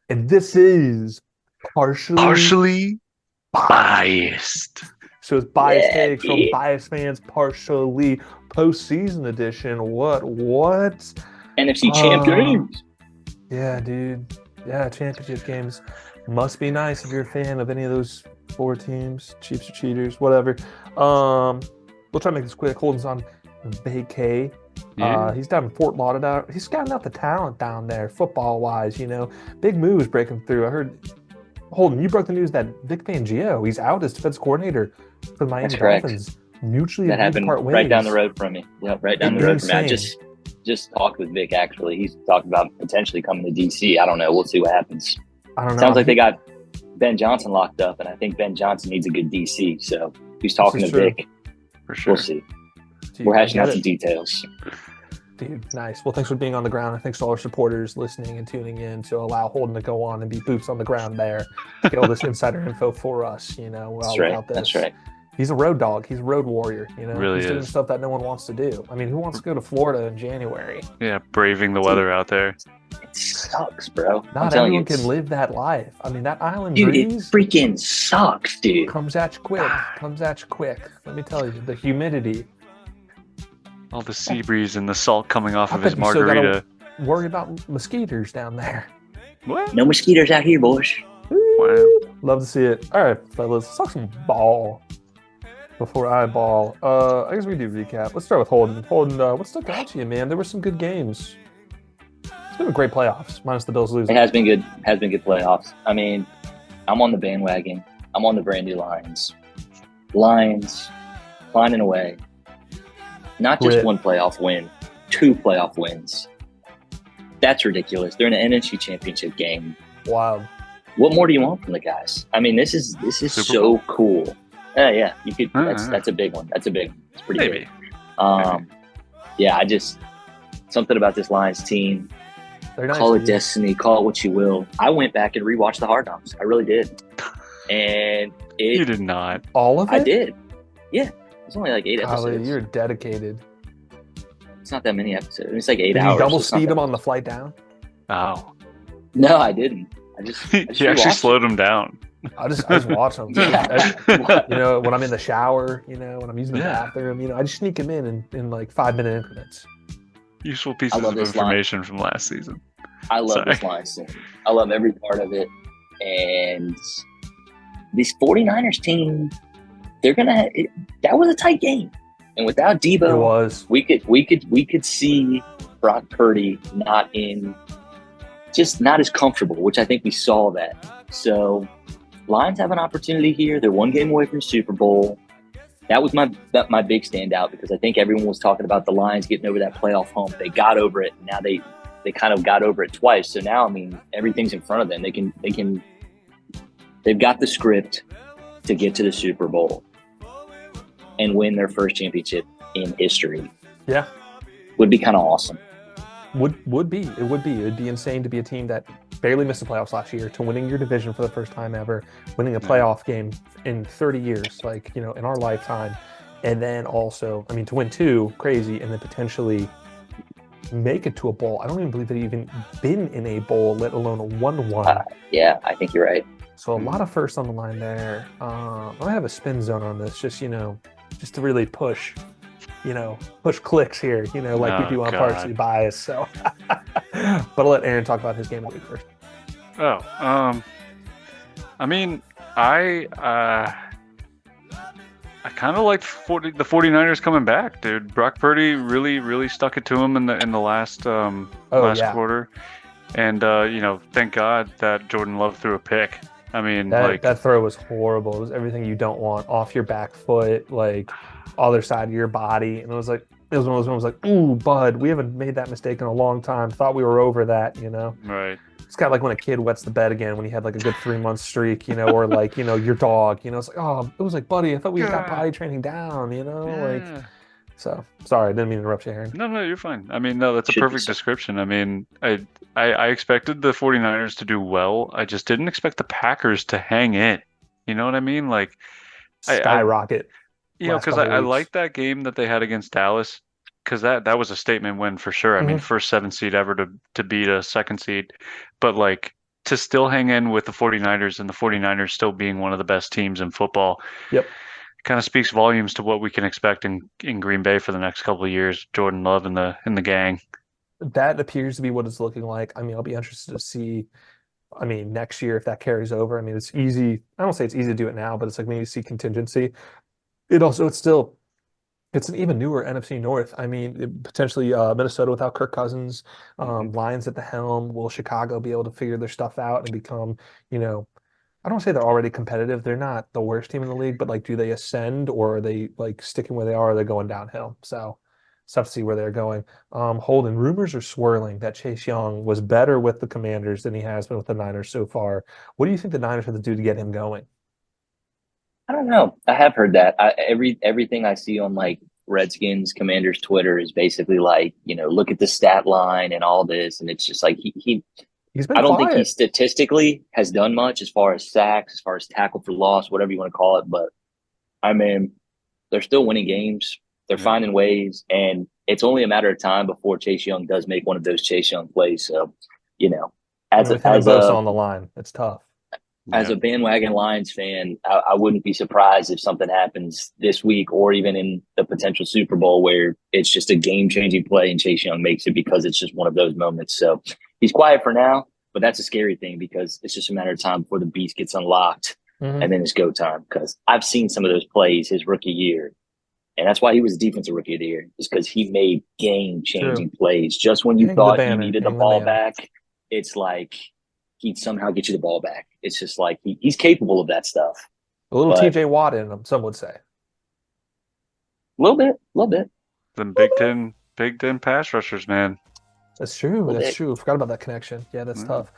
And this is partially Partially biased. biased. So it's biased Yeah, takes from dude. biased fans, partially postseason edition. What? NFC Uh, champions. yeah, dude. Yeah, championship games must be nice if you're a fan of any of those four teams. Chiefs or cheaters, whatever. We'll try to make this quick. Holden's on vacay. Yeah. He's down in Fort Lauderdale. He's scouting out the talent down there, football wise. Big moves breaking through. I heard Holden, you broke the news that Vic Fangio, he's out as defense coordinator for the Miami That's correct. Dolphins. Mutually That agreed to happened part ways. right down the road from me. Yep, right down the road from me. I Insane. just talked with Vic, actually. He's talked about potentially coming to DC. I don't know. We'll see what happens. I don't know. Sounds like they got Ben Johnson locked up, and I think Ben Johnson needs a good DC. So he's talking to is true. Vic. For sure. We'll see. Dude, We're hashing I out get some it. details. Dude, nice. Well, thanks for being on the ground, and thanks to all our supporters listening and tuning in to allow Holden to go on and be boots on the ground there to get all this insider info for us. That's right. Without this. That's right. He's a road dog. He's a road warrior. Really he's doing is. stuff that no one wants to do. I mean, who wants to go to Florida in January? Yeah, braving the weather out there. It sucks, bro. I'm Not telling you, everyone can live that life. I mean, that island dude, it breeze freaking sucks, dude. comes at you quick. Comes at you quick. Let me tell you, the humidity. All the sea breeze and the salt coming off I of his bet you still gotta margarita. worry about mosquitoes down there. What? No mosquitoes out here, boys. Wow. Love to see it. All right, fellas, let's talk some ball before I ball. I guess we do recap. Let's start with Holden. Holden, what stuck out to you, man? There were some good games. It's been a great playoffs, minus the Bills It losing. has been good. Has been good playoffs. I mean, I'm on the bandwagon. I'm on the brand new Lions. Lions finding a way. Not just Grit. one playoff win, 2 playoff wins. That's ridiculous. They're in an NFC Championship game. Wild. What more do you want from the guys? I mean, this is Super so Bowl. cool. Yeah, you could. Uh-huh. That's a big one. That's a big one. It's pretty Maybe. good. Yeah, I just something about this Lions team. They're nice. Call it dude. destiny, call it what you will. I went back and rewatched the Hard Knocks. I really did, and You it. did not. All of it? I did. Yeah, it's only like 8 Golly, episodes. you're dedicated. It's not that many episodes. It's like 8 Did hours. you double so it's not speed that- him on the flight down? Oh. No, I didn't. I just He actually rewatched slowed him down. I just watch him. Yeah. When I'm in the shower, when I'm using the Yeah. bathroom, I just sneak him in like 5-minute increments. Useful pieces love of this line. information from last season. I love Sorry. this Lions team. I love every part of it. And this 49ers team, that was a tight game. And without It Debo, was. we could see Brock Purdy not as comfortable, which I think we saw that. So Lions have an opportunity here. They're one game away from the Super Bowl. That was my big standout because I think everyone was talking about the Lions getting over that playoff hump. They got over it. Now they kind of got over it twice. So now, I mean, everything's in front of them. They've got the script to get to the Super Bowl and win their first championship in history. Yeah. Would be kind of awesome. Would be. It would be. It would be insane to be a team that barely missed the playoffs last year, to winning your division for the first time ever, winning a playoff game in 30 years, in our lifetime. And then also, I mean, to win 2, crazy, and then potentially make it to a bowl. I don't even believe they've even been in a bowl, let alone won one. Yeah, I think you're right. So a lot of firsts on the line there. I have a spin zone on this, just to really push clicks here, like we do on God. Partially Bias. So, but I'll let Aaron talk about his game of the week first. Oh, I mean, I kind of like the 49ers coming back, dude. Brock Purdy really stuck it to him in the last yeah. quarter, and thank God that Jordan Love threw a pick. I mean, That throw was horrible. It was everything you don't want. Off your back foot, like other side of your body. And it was one of those moments like, ooh, bud, we haven't made that mistake in a long time. Thought we were over that, right. It's kind of like when a kid wets the bed again when he had like a good 3-month streak, or like, your dog, it's like, oh, it was like, buddy, I thought we got potty training down, Yeah. So sorry, I didn't mean to interrupt you, Aaron. No, you're fine. I mean, no, that's a Should be perfect so. description. I mean, I expected the 49ers to do well. I just didn't expect the Packers to hang in. You know what I mean? Like, Skyrocket. last because couple I weeks. liked that game that they had against Dallas, because that was a statement win for sure. I mean, first 7 seed ever to beat a 2nd seed. But like, to still hang in with the 49ers and the 49ers still being one of the best teams in football. Yep. Kind of speaks volumes to what we can expect in Green Bay for the next couple of years. Jordan Love and the gang. That appears to be what it's looking like. I mean, I'll be interested to see, I mean, next year if that carries over. I mean, it's easy. I don't say it's easy to do it now, but it's like when you see contingency. It's an even newer NFC North. I mean, potentially Minnesota without Kirk Cousins, Lions at the helm. Will Chicago be able to figure their stuff out and become, I don't say they're already competitive. They're not the worst team in the league, but like, do they ascend or are they like sticking where they are? Or are they going downhill? So it's tough to see where they're going. Holden, rumors are swirling that Chase Young was better with the Commanders than he has been with the Niners so far. What do you think the Niners have to do to get him going? I don't know. I have heard that. Everything I see on like Redskins, Commanders Twitter is basically like, look at the stat line and all this, and it's just like He's been I don't think he quiet. statistically has done much as far as sacks, as far as tackle for loss, whatever you want to call it. But I mean, they're still winning games. They're finding ways, and it's only a matter of time before Chase Young does make one of those Chase Young plays. So, as With him and Bosa on the line, it's tough. as a bandwagon Lions fan, I wouldn't be surprised if something happens this week or even in the potential Super Bowl where it's just a game-changing play and Chase Young makes it because it's just one of those moments. So he's quiet for now, but that's a scary thing because it's just a matter of time before the beast gets unlocked and then it's go time. Because I've seen some of those plays his rookie year, and that's why he was defensive rookie of the year, is because he made game-changing plays. Just when you thought you needed the ball back, it's like he'd somehow get you the ball back. It's just like he's capable of that stuff. A little TJ Watt in him, some would say. A little bit. The Big Ten pass rushers, man. That's true. That's true. Forgot about that connection. Yeah, that's tough.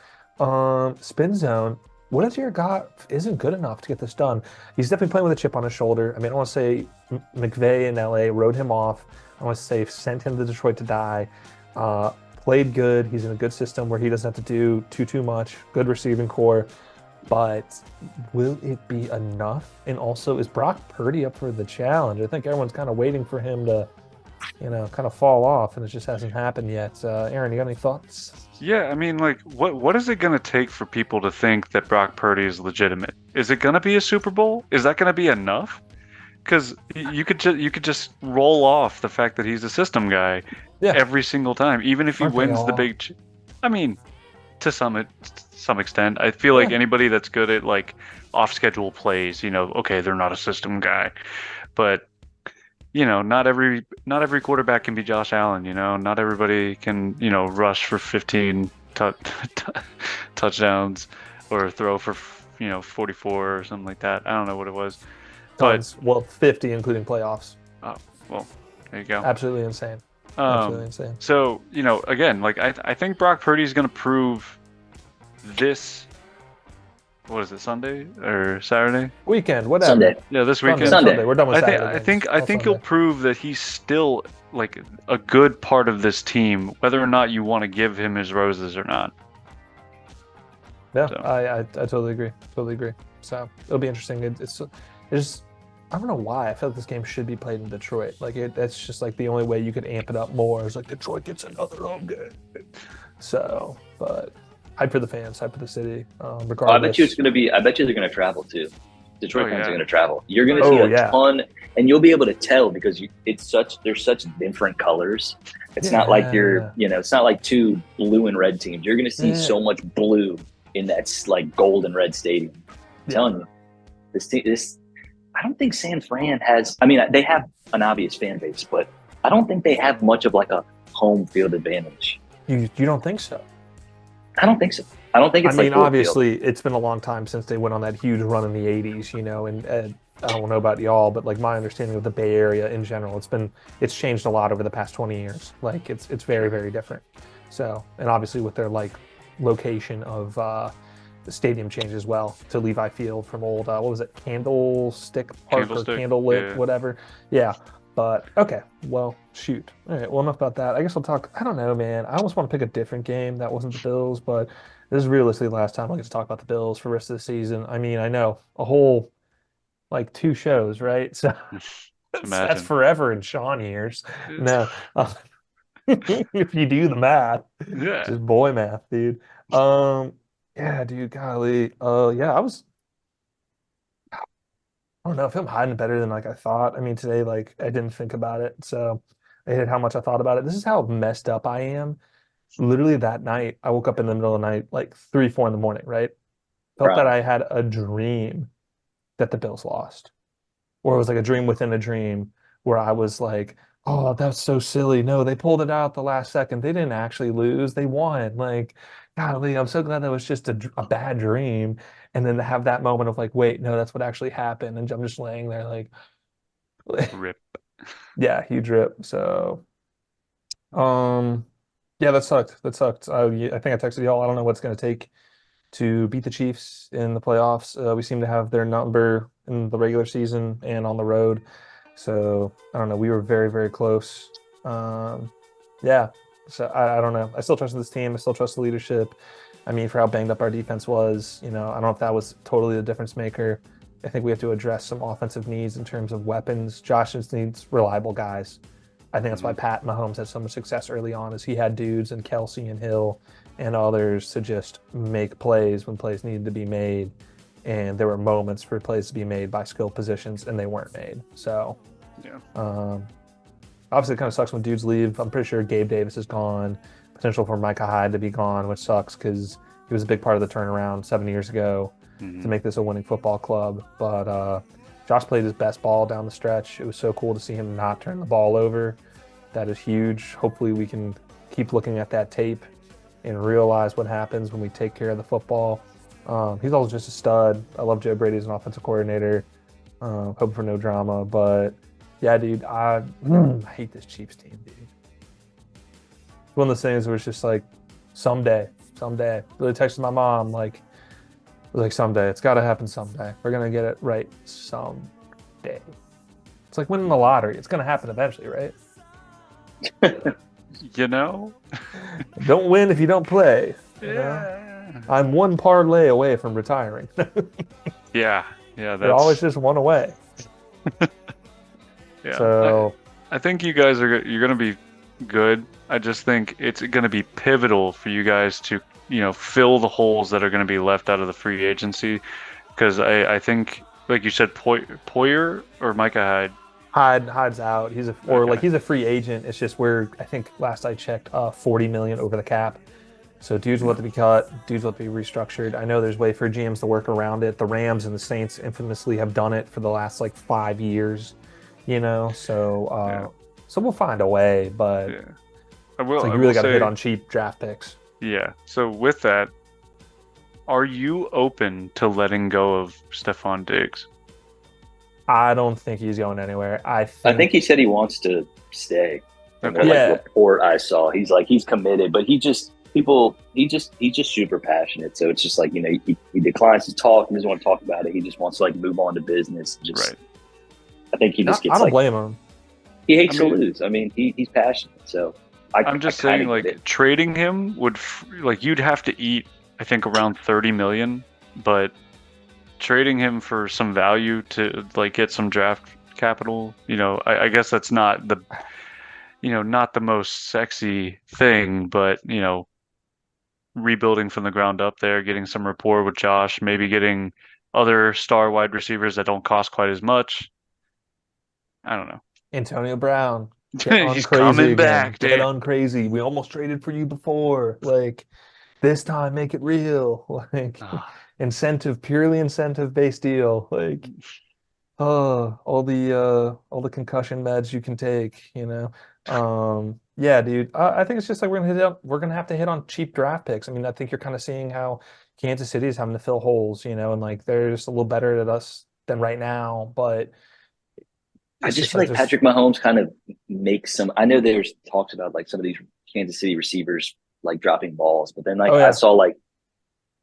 Spin zone. What if your guy isn't good enough to get this done? He's definitely playing with a chip on his shoulder. I mean, I want to say McVay in LA rode him off. I want to say sent him to Detroit to die. Played good. He's in a good system where he doesn't have to do too much. Good receiving core. But will it be enough? And also, is Brock Purdy up for the challenge? I think everyone's kind of waiting for him to, kind of fall off, and it just hasn't happened yet. Aaron, you got any thoughts? Yeah, I mean, like, what is it going to take for people to think that Brock Purdy is legitimate? Is it going to be a Super Bowl? Is that going to be enough? Because you could just roll off the fact that he's a system guy every single time, even if he wins the big. I mean, to some extent, I feel like anybody that's good at like off-schedule plays, okay, they're not a system guy, but not every quarterback can be Josh Allen. Not everybody can rush for 15 touchdowns or throw for 44 or something like that. I don't know what it was. Tons. Well, 50 including playoffs. Oh, well, there you go. Absolutely insane. Absolutely insane. So, again, like I think Brock Purdy is going to prove this. What is it, Sunday or Saturday? Weekend, whatever. Sunday. Yeah, this weekend. Sunday. We're done with Saturday. I think he'll prove that he's still like a good part of this team, whether or not you want to give him his roses or not. Yeah, so. I totally agree. Totally agree. So it'll be interesting. It's just, I don't know why I feel like this game should be played in Detroit. Like that's just like the only way you could amp it up more is like Detroit gets another home game. So, but hype for the fans, hype for the city. Regardless. I bet you they're going to travel too. Detroit fans are going to travel. You're going to see a ton, and you'll be able to tell because there's such different colors. It's not like it's not like two blue and red teams. You're going to see so much blue in that like gold and red stadium. I'm telling you, this. I don't think San Fran has. I mean, they have an obvious fan base, but I don't think they have much of like a home field advantage. You don't think so? I don't think so. I don't think it's. I mean, obviously, it's been a long time since they went on that huge run in the '80s, and I don't know about y'all, but like my understanding of the Bay Area in general, it's changed a lot over the past 20 years. Like it's very, very different. So, and obviously with their like location of the stadium change as well to Levi Field from old what was it, Candlestick Park or Candlelit, whatever. Yeah. But okay, well, shoot. All right, well, enough about that. I guess I'll talk. I don't know, man. I almost want to pick a different game that wasn't the Bills, but this is realistically the last time I get to talk about the Bills for the rest of the season. I mean, I know a whole like 2 shows, right? So that's forever in Sean years. No, if you do the math, just boy math, dude. Yeah, dude, golly. Yeah, I don't know if I'm hiding better than like I thought. I mean, today, like, I didn't think about it, so I hit how much I thought about it. This is how messed up I am. Literally that night, I woke up in the middle of the night, like 3, 4 in the morning, right? Felt that Right. I had a dream that the Bills lost. Or it was like a dream within a dream where I was like, oh, that's so silly. No, they pulled it out the last second. They didn't actually lose. They won. Like, golly, I'm so glad that was just a bad dream. And then to have that moment of like, wait, no, that's what actually happened. And I'm just laying there like, Rip. yeah, huge rip. So, um, yeah, that sucked. That sucked. I think I texted y'all. I don't know what's going to take to beat the Chiefs in the playoffs. We seem to have their number in the regular season and on the road. So I don't know. We were very, very close. Um, yeah. So I don't know. I still trust this team. I still trust the leadership. I mean, for how banged up our defense was, I don't know if that was totally the difference maker. I think we have to address some offensive needs in terms of weapons. Josh just needs reliable guys. I think that's why Mhm. Pat Mahomes had so much success early on, is he had dudes and Kelsey and Hill and others to just make plays when plays needed to be made. And there were moments for plays to be made by skill positions, and they weren't made. So, Yeah. obviously, it kind of sucks when dudes leave. I'm pretty sure Gabe Davis is gone. Potential for Micah Hyde to be gone, which sucks because he was a big part of the turnaround 7 years ago to Mhm. make this a winning football club. But Josh played his best ball down the stretch. It was so cool to see him not turn the ball over. That is huge. Hopefully, we can keep looking at that tape and realize what happens when we take care of the football. He's always just a stud. I love Joe Brady as an offensive coordinator. Hoping for no drama, but yeah, dude, I hate this Chiefs team, dude. One of those things where it's just like, someday. Really texted my mom like, it was like someday. It's got to happen someday. We're gonna get it right someday. It's like winning the lottery. It's gonna happen eventually, right? You know? Don't win if you don't play. You know? Yeah. I'm one parlay away from retiring. Yeah. Yeah. They're always That's just one away. yeah. So I think you guys you're gonna be good. I just think it's gonna be pivotal for you guys to fill the holes that are gonna be left out of the free agency. Because I think, like you said, Poyer or Micah Hyde. Hyde's out. Okay. He's a free agent. It's just I think last I checked, 40 million over the cap. So dudes will have to be cut. Dudes will have to be restructured. I know there's way for GMs to work around it. The Rams and the Saints infamously have done it for the last like 5 years. So Yeah. so we'll find a way. But Yeah. I will. it's like I you will really got to hit say. on cheap draft picks. Yeah. So with that, are you open to letting go of Stephon Diggs? I don't think he's going anywhere. I I think think he said he wants to stay. From Okay. what yeah, report I saw, he's committed, but he's just super passionate. So it's just like he declines to talk. He doesn't want to talk about it. He just wants to like move on to business. Right. I think he just I gets don't like blame him. he I hates to mean, lose. I mean, he's passionate. So I'm just I kind saying, of get it. like, trading him would like you'd have to eat, I think, around 30 million, but trading him for some value to like get some draft capital, I guess that's not the most sexy thing, but rebuilding from the ground up there, getting some rapport with Josh, maybe getting other star wide receivers that don't cost quite as much. I don't know. Antonio Brown, get on He's crazy coming again. back, Get dude. on crazy. We almost traded for you before. Like this time, make it real. Like Ah, purely incentive based deal. Like all the concussion meds you can take. Yeah, dude. I think it's just like we're gonna have to hit on cheap draft picks. I mean, I think you're kind of seeing how Kansas City is having to fill holes, and like they're just a little better at us than right now, but I it's just just feel like like there's Patrick Mahomes kind of makes some. I know there's talks about like some of these Kansas City receivers like dropping balls, but then like oh I yeah, saw like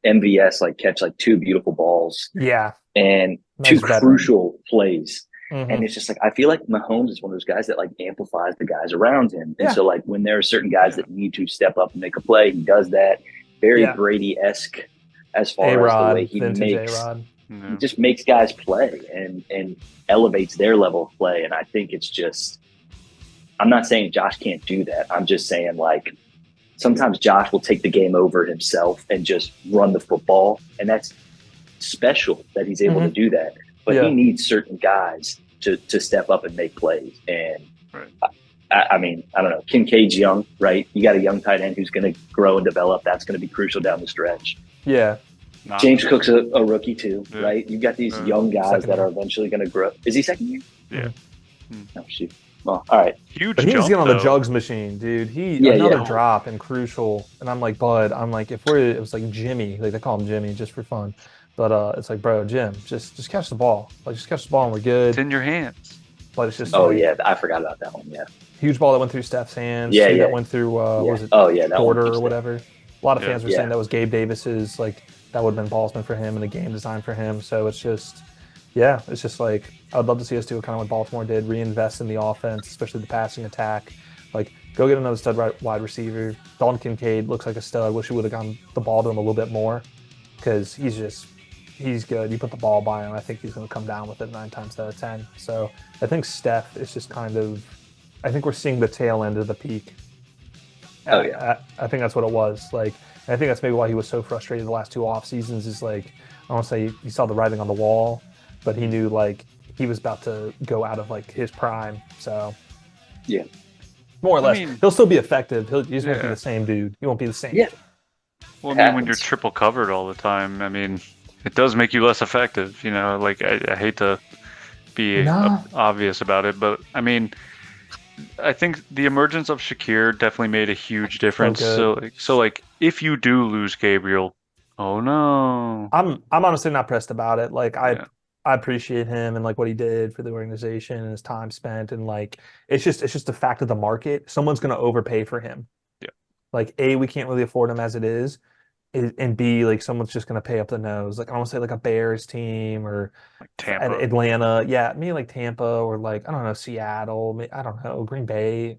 MVS like catch like two beautiful balls yeah, and two nice veteran. crucial plays. Hmm. And it's just like I feel like Mahomes is one of those guys that like amplifies the guys around him. And Yeah, so like when there are certain guys yeah, that need to step up and make a play, he does that. Very yeah. Brady-esque as far as the way A-Rod, vintage A-Rod. he yeah. just makes guys play and elevates their level of play. And I think it's just I'm not saying Josh can't do that. I'm just saying like sometimes Josh will take the game over himself and just run the football, and that's special that he's able to do that. But he needs certain guys to step up and make plays. And I mean, I don't know. Kincaid's young, right? You got a young tight end who's going to grow and develop. That's going to be crucial down the stretch. Yeah. James Cook's a rookie too, right? You've got these young guys that are eventually going to grow. Is he second year? Yeah. Oh, shoot. Well, all right. Huge but he's jump, getting on though. the jugs machine, dude. Another drop and crucial. And I'm like, bud, it was like Jimmy, like they call him Jimmy just for fun. But it's like, bro, Jim, just catch the ball. Like, just catch the ball and we're good. It's in your hands. But it's just I forgot about that one. Yeah. Huge ball that went through Steph's hands. That went through was it Porter or whatever. A lot of fans were saying that was Gabe Davis's, like that would have been ballsman for him and a game design for him. So it's just like I'd love to see us do kind of what Baltimore did, reinvest in the offense, especially the passing attack. Like, go get another stud wide receiver. Dalton Kincaid looks like a stud. Wish we would have gotten the ball to him a little bit more because he's good. You put the ball by him, I think he's going to come down with it 9 times out of 10. So I think Steph is just kind of, I think we're seeing the tail end of the peak. Oh, yeah. I think that's what it was. Like, I think that's maybe why he was so frustrated the last 2 off seasons is like, I don't say he saw the writing on the wall, but he knew like he was about to go out of like his prime. So yeah, more or less, he'll still be effective. He just won't be the same dude. He won't be the same. Yeah. Well, I mean, when you're triple covered all the time, I mean, it does make you less effective. You know, like I hate to be obvious about it, but I mean, I think the emergence of Shakir definitely made a huge difference. So like, if you do lose Gabriel, oh no, I'm honestly not pressed about it. Like I appreciate him and like what he did for the organization and his time spent, and like it's just a fact of the market. Someone's going to overpay for him. Yeah. Like A, we can't really afford him as it is, and B, like someone's just going to pay up the nose. Like I want to say like a Bears team or like Tampa, Atlanta, maybe like Tampa or like I don't know Seattle, I don't know Green Bay,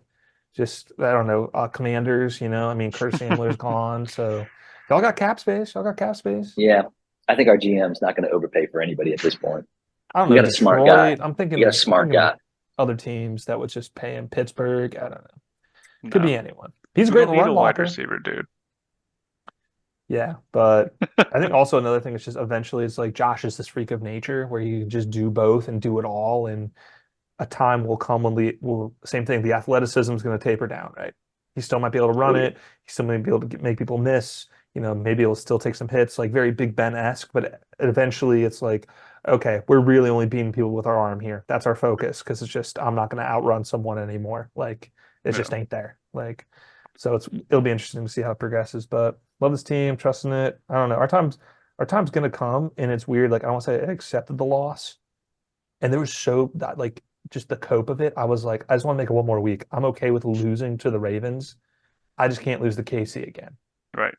just I don't know Commanders. You know, I mean Kurt Sandler's gone, so y'all got cap space. Yeah. I think our GM's not going to overpay for anybody at this point. I don't know. You got a smart guy. I'm thinking you got a smart guy. Other teams that would just pay him. Pittsburgh. I don't know. Could be anyone. He's a great wide blocker. receiver, dude. Yeah, but I think also another thing is just eventually it's like Josh is this freak of nature where you can just do both and do it all, and a time will come when same thing. The athleticism is going to taper down, right? He still might be able to run it. He still might be able to make people miss. You know, maybe it'll still take some hits, like very Big Ben-esque, but eventually it's like, okay, we're really only beating people with our arm here. That's our focus because it's just I'm not going to outrun someone anymore. Like it just ain't there. Like so it'll be interesting to see how it progresses. But love this team, trusting it. I don't know. Our time's going to come, and it's weird. Like I want to say I accepted the loss, and there was that like just the cope of it. I was like, I just want to make it one more week. I'm okay with losing to the Ravens. I just can't lose to KC again. Right.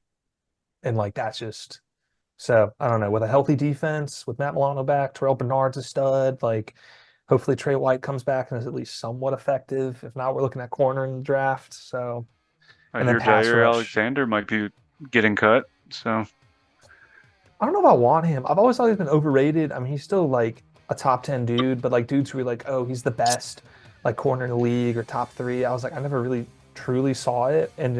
And like that's just so I don't know, with a healthy defense, with Matt Milano back, Terrell Bernard's a stud, like hopefully Trey White comes back and is at least somewhat effective. If not, we're looking at corner in the draft. So I hear Jair Alexander might be getting cut. So I don't know if I want him. I've always thought he's been overrated. I mean, he's still like a top 10 dude, but like dudes who are like, oh, he's the best like corner in the league or top 3. I was like, I never really truly saw it, and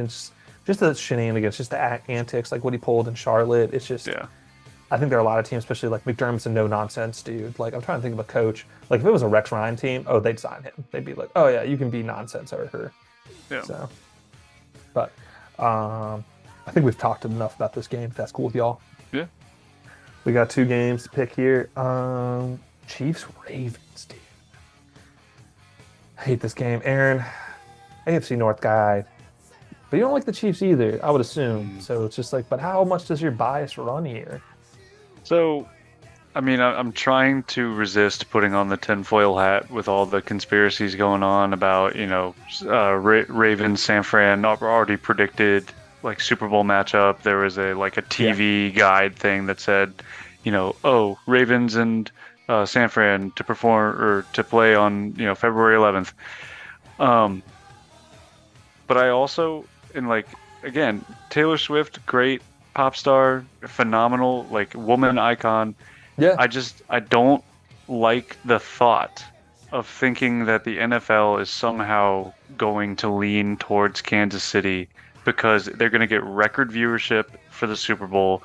just the shenanigans, just the antics, like what he pulled in Charlotte. It's just, I think there are a lot of teams, especially like McDermott's a no-nonsense dude. Like, I'm trying to think of a coach. Like, if it was a Rex Ryan team, they'd sign him. They'd be like, oh, yeah, you can be nonsense over here. Yeah. So, but I think we've talked enough about this game, if that's cool with y'all. Yeah. We got 2 games to pick here. Chiefs-Ravens, dude. I hate this game. Aaron, AFC North guy. But you don't like the Chiefs either, I would assume. So it's just like, but how much does your bias run here? So, I mean, I'm trying to resist putting on the tinfoil hat with all the conspiracies going on about, you know, Ravens, San Fran already predicted like Super Bowl matchup. There was a TV guide thing that said, you know, Ravens and San Fran to perform or to play on, you know, February 11th. But I also, and like, again, Taylor Swift, great pop star, phenomenal, like woman icon. Yeah. I don't like the thought of thinking that the NFL is somehow going to lean towards Kansas City because they're going to get record viewership for the Super Bowl.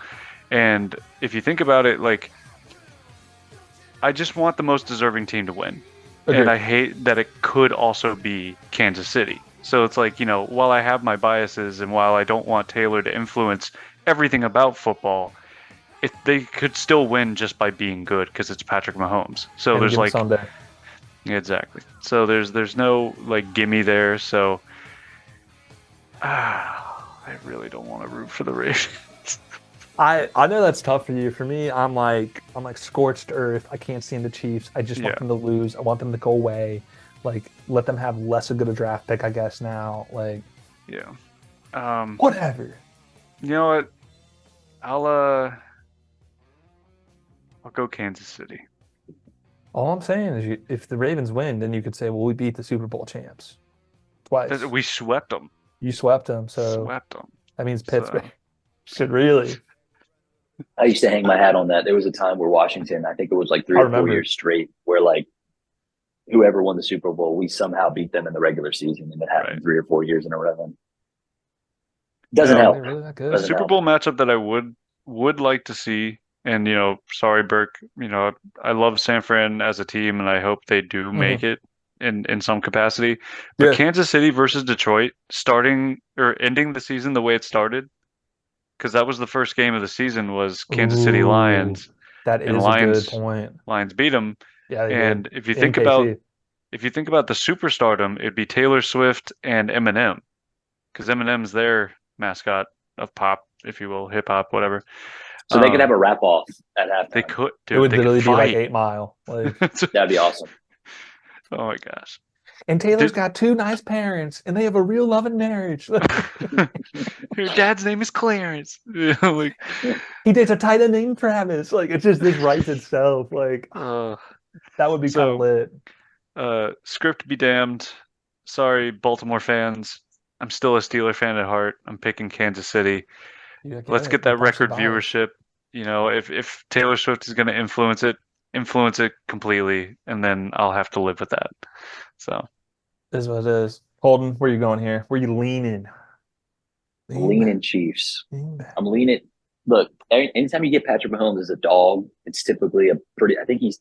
And if you think about it, like, I just want the most deserving team to win. Agreed. And I hate that it could also be Kansas City. So it's like, while I have my biases and while I don't want Taylor to influence everything about football, they could still win just by being good because it's Patrick Mahomes. So Any there's given like, Sunday. exactly. So there's no like gimme there. So I really don't want to root for the Ravens. I know that's tough for you. For me, I'm like scorched earth. I can't stand the Chiefs. I just want them to lose. I want them to go away. Like, let them have less good a draft pick, I guess, now. Like, whatever. You know what? I'll go Kansas City. All I'm saying is, if the Ravens win, then you could say, well, we beat the Super Bowl champs twice. We swept them. You swept them, so Swept them. that means Pittsburgh should really. I used to hang my hat on that. There was a time where Washington, I think it was like 3 or 4 years straight, where like whoever won the Super Bowl, we somehow beat them in the regular season, and it happened 3 or 4 years in a row. Doesn't help. Really that good. A Super Bowl matchup that I would like to see, and sorry, Burke, I love San Fran as a team, and I hope they do make it in some capacity. But Kansas City versus Detroit, starting or ending the season the way it started, because that was the first game of the season, was Kansas City Lions. That is a good point. Lions beat them. Yeah, and if you think about the superstardom, it'd be Taylor Swift and Eminem, because Eminem's their mascot of pop, if you will, hip hop, whatever. So they could have a wrap off at halftime. They could. Dude, it would literally be like 8 8 Mile. Like, that'd be awesome. Oh my gosh. And Taylor's got 2 nice parents, and they have a real loving marriage. Her dad's name is Clarence. Like, he dates a tight end named Travis. Like, it's just, this writes itself. Like, that would be kind of lit. Script be damned. Sorry, Baltimore fans. I'm still a Steeler fan at heart. I'm picking Kansas City. Let's get that record viewership. If Taylor Swift is going to influence it completely, and then I'll have to live with that. So. This is what it is. Holden, where are you going here? Where are you leaning? Leaning Chiefs. I'm leaning. Look, anytime you get Patrick Mahomes as a dog, it's typically a pretty. I think he's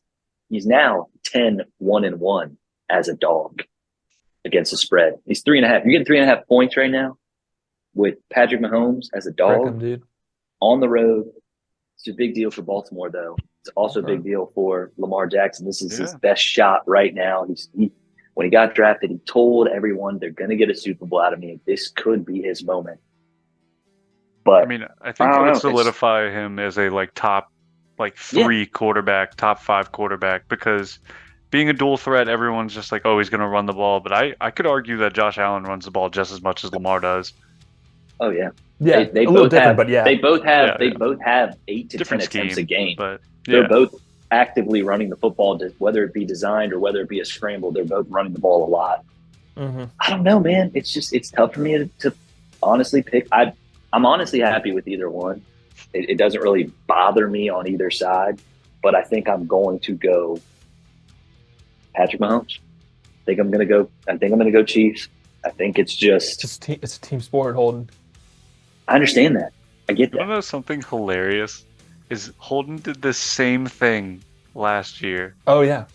now 10-1-1 as a dog against the spread. He's 3.5. You're getting 3.5 points right now with Patrick Mahomes as a dog on the road. It's a big deal for Baltimore, though. It's also a big deal for Lamar Jackson. This is his best shot right now. When he got drafted, he told everyone they're going to get a Super Bowl out of me. This could be his moment. But I mean, I think it would solidify him as a top 3 quarterback, top 5 quarterback, because being a dual threat, everyone's just like, oh, he's going to run the ball. But I could argue that Josh Allen runs the ball just as much as Lamar does. Oh yeah, yeah, they both have. But they both have 8 to 10 attempts a game. But they're both actively running the football, whether it be designed or whether it be a scramble. They're both running the ball a lot. I don't know, man. It's tough for me to honestly pick. I'm honestly happy with either one. It doesn't really bother me on either side, but I think I'm going to go Patrick Mahomes. I think I'm going to go Chiefs. I think it's a team sport, Holden. I understand that. I get that. You want to know something hilarious? Is Holden did the same thing last year. Oh yeah.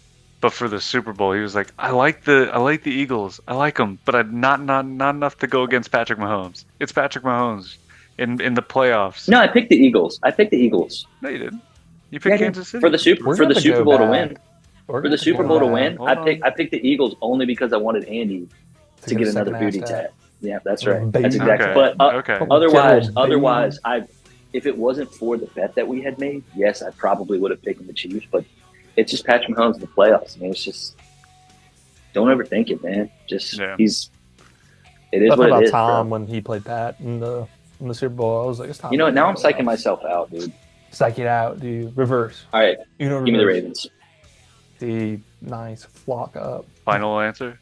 But for the Super Bowl, he was like, I like the Eagles. I like them, but I'm not enough to go against Patrick Mahomes. It's Patrick Mahomes in the playoffs. No, I picked the Eagles. No, you didn't. You picked Kansas City for the Super Bowl to win. For the Super Bowl to win, I picked the Eagles only because I wanted Andy to get another booty tat. Yeah, that's right. That's exactly. Okay. But otherwise, if it wasn't for the bet that we had made, yes, I probably would have picked the Chiefs. But it's just Patrick Mahomes in the playoffs. I mean, it's just don't overthink it, man. Just it is what it is. Tom when he played Pat in the Super Bowl, I was like, it's Tom. You know what? Now I'm psyching myself out, dude. Psych it out, dude. Reverse. All right, give me the Ravens. The nice flock up. Final answer.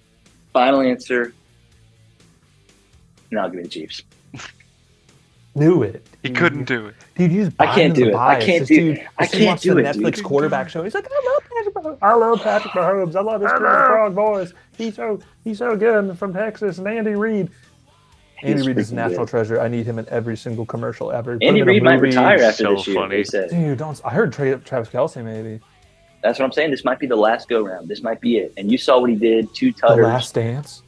No, give me the Chiefs. Knew it. He couldn't do it. Dude, I can't do it. I can't do it. I can't do it. Netflix quarterback show. He's like, I love Patrick Mahomes. I love his Frog voice. He's so good from Texas. And Andy Reid. Andy He's Reid is a freaking national good. treasure. I need him in every single commercial ever. Put him Andy in a Reid might movie. retire after so this year. funny. They said. Dude, don't. I heard Travis Kelce maybe. That's what I'm saying. This might be the last go round. This might be it. And you saw what he did. 2 The tutters. Last Dance.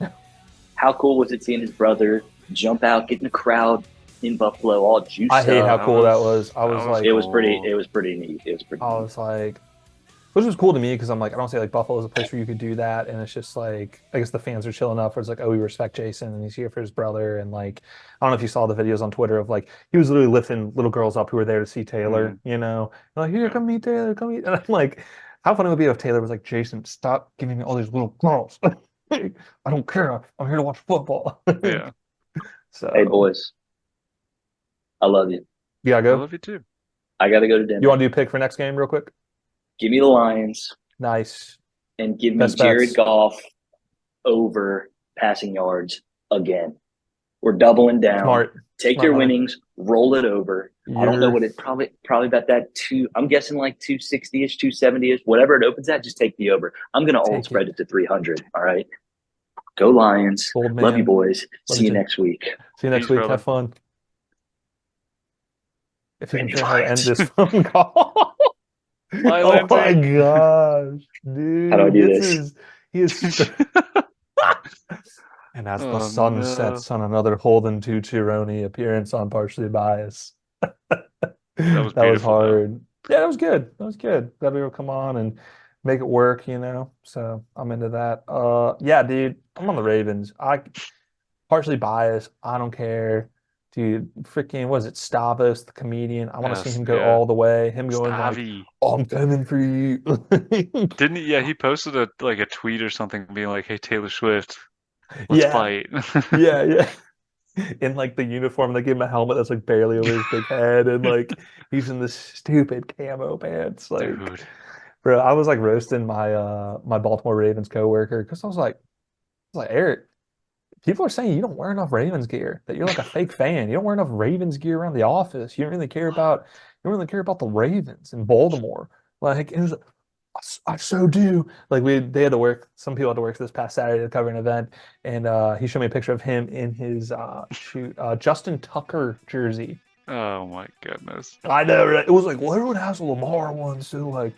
How cool was it seeing his brother jump out, get in the crowd in Buffalo, all juiced I hate up. how cool that was. I was like, It was pretty neat. It was pretty neat. I was like, which was cool to me because I'm like, I don't say like Buffalo is a place where you could do that, and it's just like, I guess the fans are chill enough where it's like, oh, we respect Jason and he's here for his brother, and like, I don't know if you saw the videos on Twitter of like he was literally lifting little girls up who were there to see Taylor, you know, like here, come meet Taylor, come meet, and I'm like, how funny would it be if Taylor was like, Jason, stop giving me all these little girls. I don't care. I'm here to watch football. Yeah. So, hey boys, I love you. you gotta I go. love you too. I got to go to Denver. You want to do a pick for next game real quick? Give me the Lions Nice. and give me Best Jared bets. Goff over passing yards again. We're doubling down. Smart. Take Smart your money. winnings, roll it over. I don't know You're- what it probably about that I'm guessing like 260-ish, 270-ish, whatever it opens at, just take the over. I'm gonna Take alt spread it to 300. All right. Go Lions. Bold Love you man. boys. Love See you you too. next week. See you next Peace, week. brother. Have fun. If you can Randy figure out how to end Lyons. this phone call. Bye, Oh my Lindsay. gosh, dude. How do I do this? He is. And as the Oh, sun no. sets on another Holden Tuchironi appearance on Partially Biased. That was That was beautiful, though. hard. Yeah, that was good. That was good. Glad we were come on and make it work, you know. So I'm into that. Yeah, dude, I'm on the Ravens. I partially biased. I don't care. Dude, freaking was it Stavros, the comedian? I want to see Yes, him go yeah. all the way. Him going like, Stavi. "Oh, I'm coming for you." Didn't he? Yeah, he posted a tweet or something being like, "Hey, Taylor Swift, let's Yeah. fight." Yeah. In like the uniform, they give him a helmet that's like barely over his big head, and like he's in this stupid camo pants. Like, Dude. bro, I was like roasting my my Baltimore Ravens coworker because I was like, Eric, people are saying you don't wear enough Ravens gear, that you're like a fake fan. You don't wear enough Ravens gear around the office. You don't really care about the Ravens in Baltimore. Like, it was, I so do. Like they had to work. Some people had to work this past Saturday to cover an event, and he showed me a picture of him in his Justin Tucker jersey. Oh my goodness. I know, right? It was like, well, everyone has a Lamar one, so like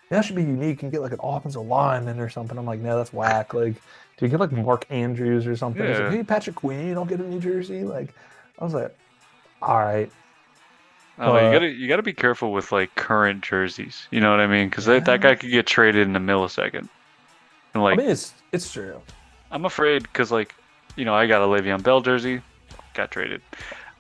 that should be unique and get like an offensive lineman or something. I'm like, no, that's whack. Like, do you get like Mark Andrews or something? He's Yeah. like, hey, Patrick Queen, I'll get a New Jersey. Like, I was like, all right. Oh, you gotta be careful with like current jerseys. You know what I mean? Because that Yeah. guy could get traded in a millisecond. And like, I mean, it's true. I'm afraid because like, you know, I got a Le'Veon Bell jersey, got traded.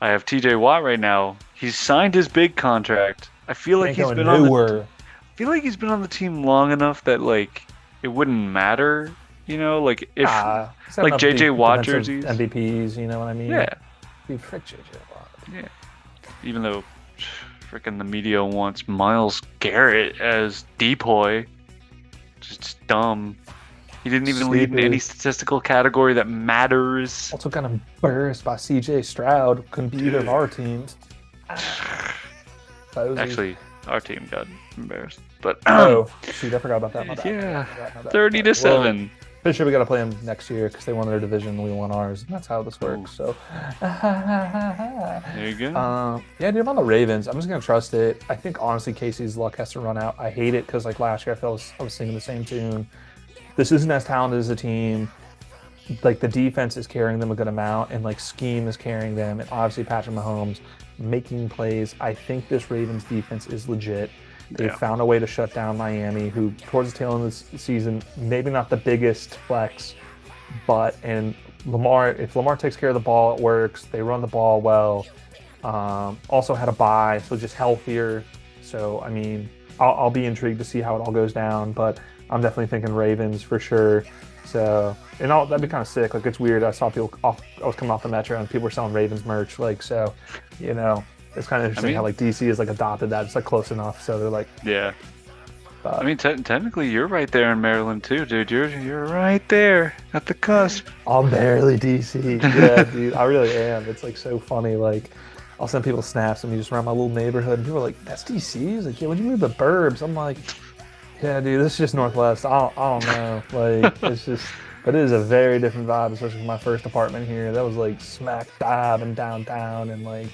I have TJ Watt right now. He's signed his big contract. I feel like Ain't he's going been on nowhere. I feel like he's been on the team long enough that like it wouldn't matter. You know, like if He's had like enough JJ Watt defensive jerseys. MVPs, you know what I mean? Yeah, Dude, frick JJ Watt. yeah. Even though freaking the media wants Myles Garrett as Depoy, just dumb. He didn't even lead in any statistical category that matters. Also got embarrassed by CJ Stroud. Couldn't be either of our teams. Actually, our team got embarrassed. But Oh, shoot, I forgot about that. My bad. yeah, My bad. 30-7. Well, pretty sure we got to play them next year because they won their division and we won ours. And that's how this works. So, There you go. yeah, dude, I'm on the Ravens. I'm just gonna trust it. I think honestly, Casey's luck has to run out. I hate it because like last year, I felt I was singing the same tune. This isn't as talented as a team. Like the defense is carrying them a good amount, and like scheme is carrying them, and obviously Patrick Mahomes making plays. I think this Ravens defense is legit. They've found a way to shut down Miami, who towards the tail end of the season, maybe not the biggest flex, but and Lamar, if Lamar takes care of the ball, it works. They run the ball well. Also had a bye, so just healthier. So I mean, I'll be intrigued to see how it all goes down, but I'm definitely thinking Ravens for sure. So, and that'd be kind of sick. Like, it's weird. I saw people I was coming off the Metro and people were selling Ravens merch. Like, so, you know, it's kind of interesting how like DC is like adopted that. It's like close enough. So they're like, Yeah. I mean, technically, you're right there in Maryland too, dude. You're right there at the cusp. I'm barely DC. Yeah, dude, I really am. It's like so funny. Like, I'll send people snaps of me just around my little neighborhood, and people are like, "That's DC." He's like, "Yeah, when'd you move to Burbs?" I'm like, "Yeah, dude, this is just Northwest. I don't know. Like, it's just But it is a very different vibe, especially for my first apartment here. That was like smack dab in downtown and like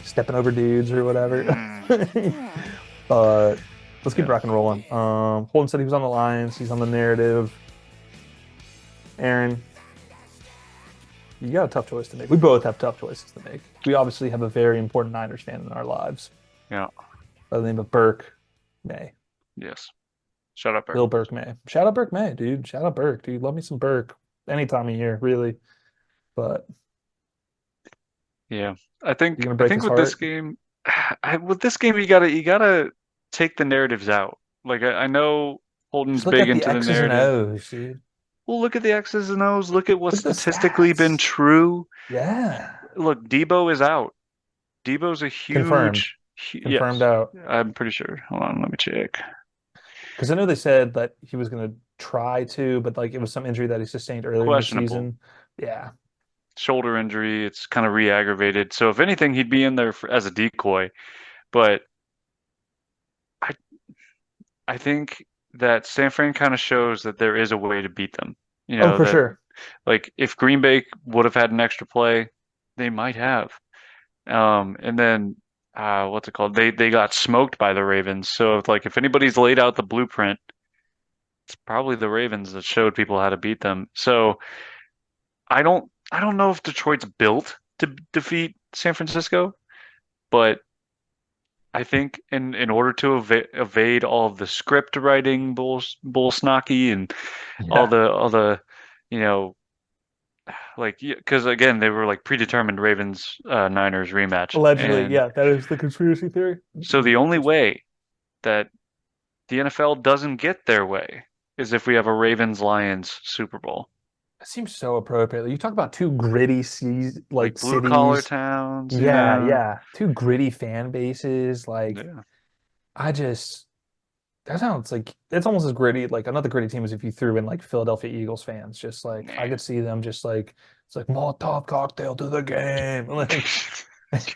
stepping over dudes or whatever. But let's keep Yeah. rock and rolling. Holden said he was on the Lions. He's on the narrative. Aaron, you got a tough choice to make. We both have tough choices to make. We obviously have a very important Niners fan in our lives Yeah. by the name of Burke May. Yes. Shut up, Bill Eric. Burke May. Shout out Burke May, dude. Shout out Burke, dude. Love me some Burke any time of year, really. But Yeah. you gonna break his with heart? this game, you gotta take the narratives out. Like I know Holden's Just look big at the into the X's and narrative. O's, dude. Well, look at the X's and O's. Look at what's Look at the statistically been stats. true. Yeah. Look, Debo is out. Debo's a Confirmed. Confirmed yes. out. I'm pretty sure. Hold on, let me check. Because I know they said that he was gonna try to, but like it was some injury that he sustained earlier in the Questionable. season. Yeah. Shoulder injury. It's kind of re-aggravated. So if anything, he'd be in there as a decoy. But I I think that San Fran kind of shows that there is a way to beat them. You Oh, know, for that sure. like if Green Bay would have had an extra play, they might have. And then what's it called? They got smoked by the Ravens. So if anybody's laid out the blueprint, it's probably the Ravens that showed people how to beat them. So I don't know if Detroit's built to defeat San Francisco, but I think in order to evade all of the script writing bull snocky and Yeah. all the you know because again they were like predetermined Ravens Niners rematch, Allegedly, and yeah, that is the conspiracy theory. so the only way that the NFL doesn't get their way is if we have a Ravens Lions Super Bowl, It seems so appropriate. You talk about two gritty like like blue collar cities. towns, Yeah, yeah. Two gritty fan bases. Like yeah, I just that sounds like it's almost as gritty. Like another gritty team is if you threw in like Philadelphia Eagles fans. Just like I nah. could see them just like it's like Molotov cocktail to the game. Like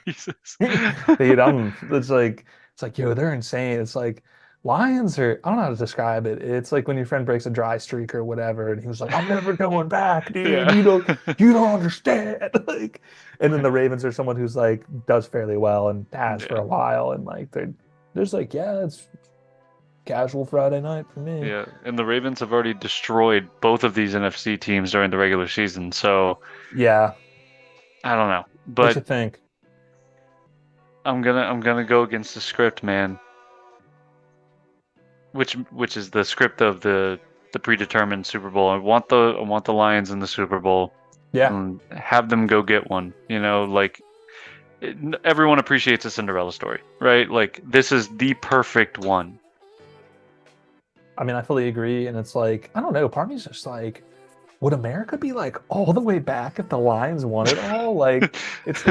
Jesus. dude, it's like yo, they're insane. It's like Lions are I don't know how to describe it. It's like when your friend breaks a dry streak or whatever, and he was like, I'm never going back, dude. Yeah. You don't understand. Like and then the Ravens are someone who's like does fairly well and has for Yeah. a while, and like there's like, yeah, it's casual Friday night for me. Yeah, and the Ravens have already destroyed both of these NFC teams during the regular season, so Yeah. I don't know. What you But think? I'm gonna go against the script, man. Which is the script of the predetermined Super Bowl. I want the Lions in the Super Bowl Yeah. and have them go get one. Everyone appreciates a Cinderella story, right? Like this is the perfect one. I mean, I fully agree. And it's like, I don't know, part of me's just like, would America be like all the way back if the Lions won it all? Like it's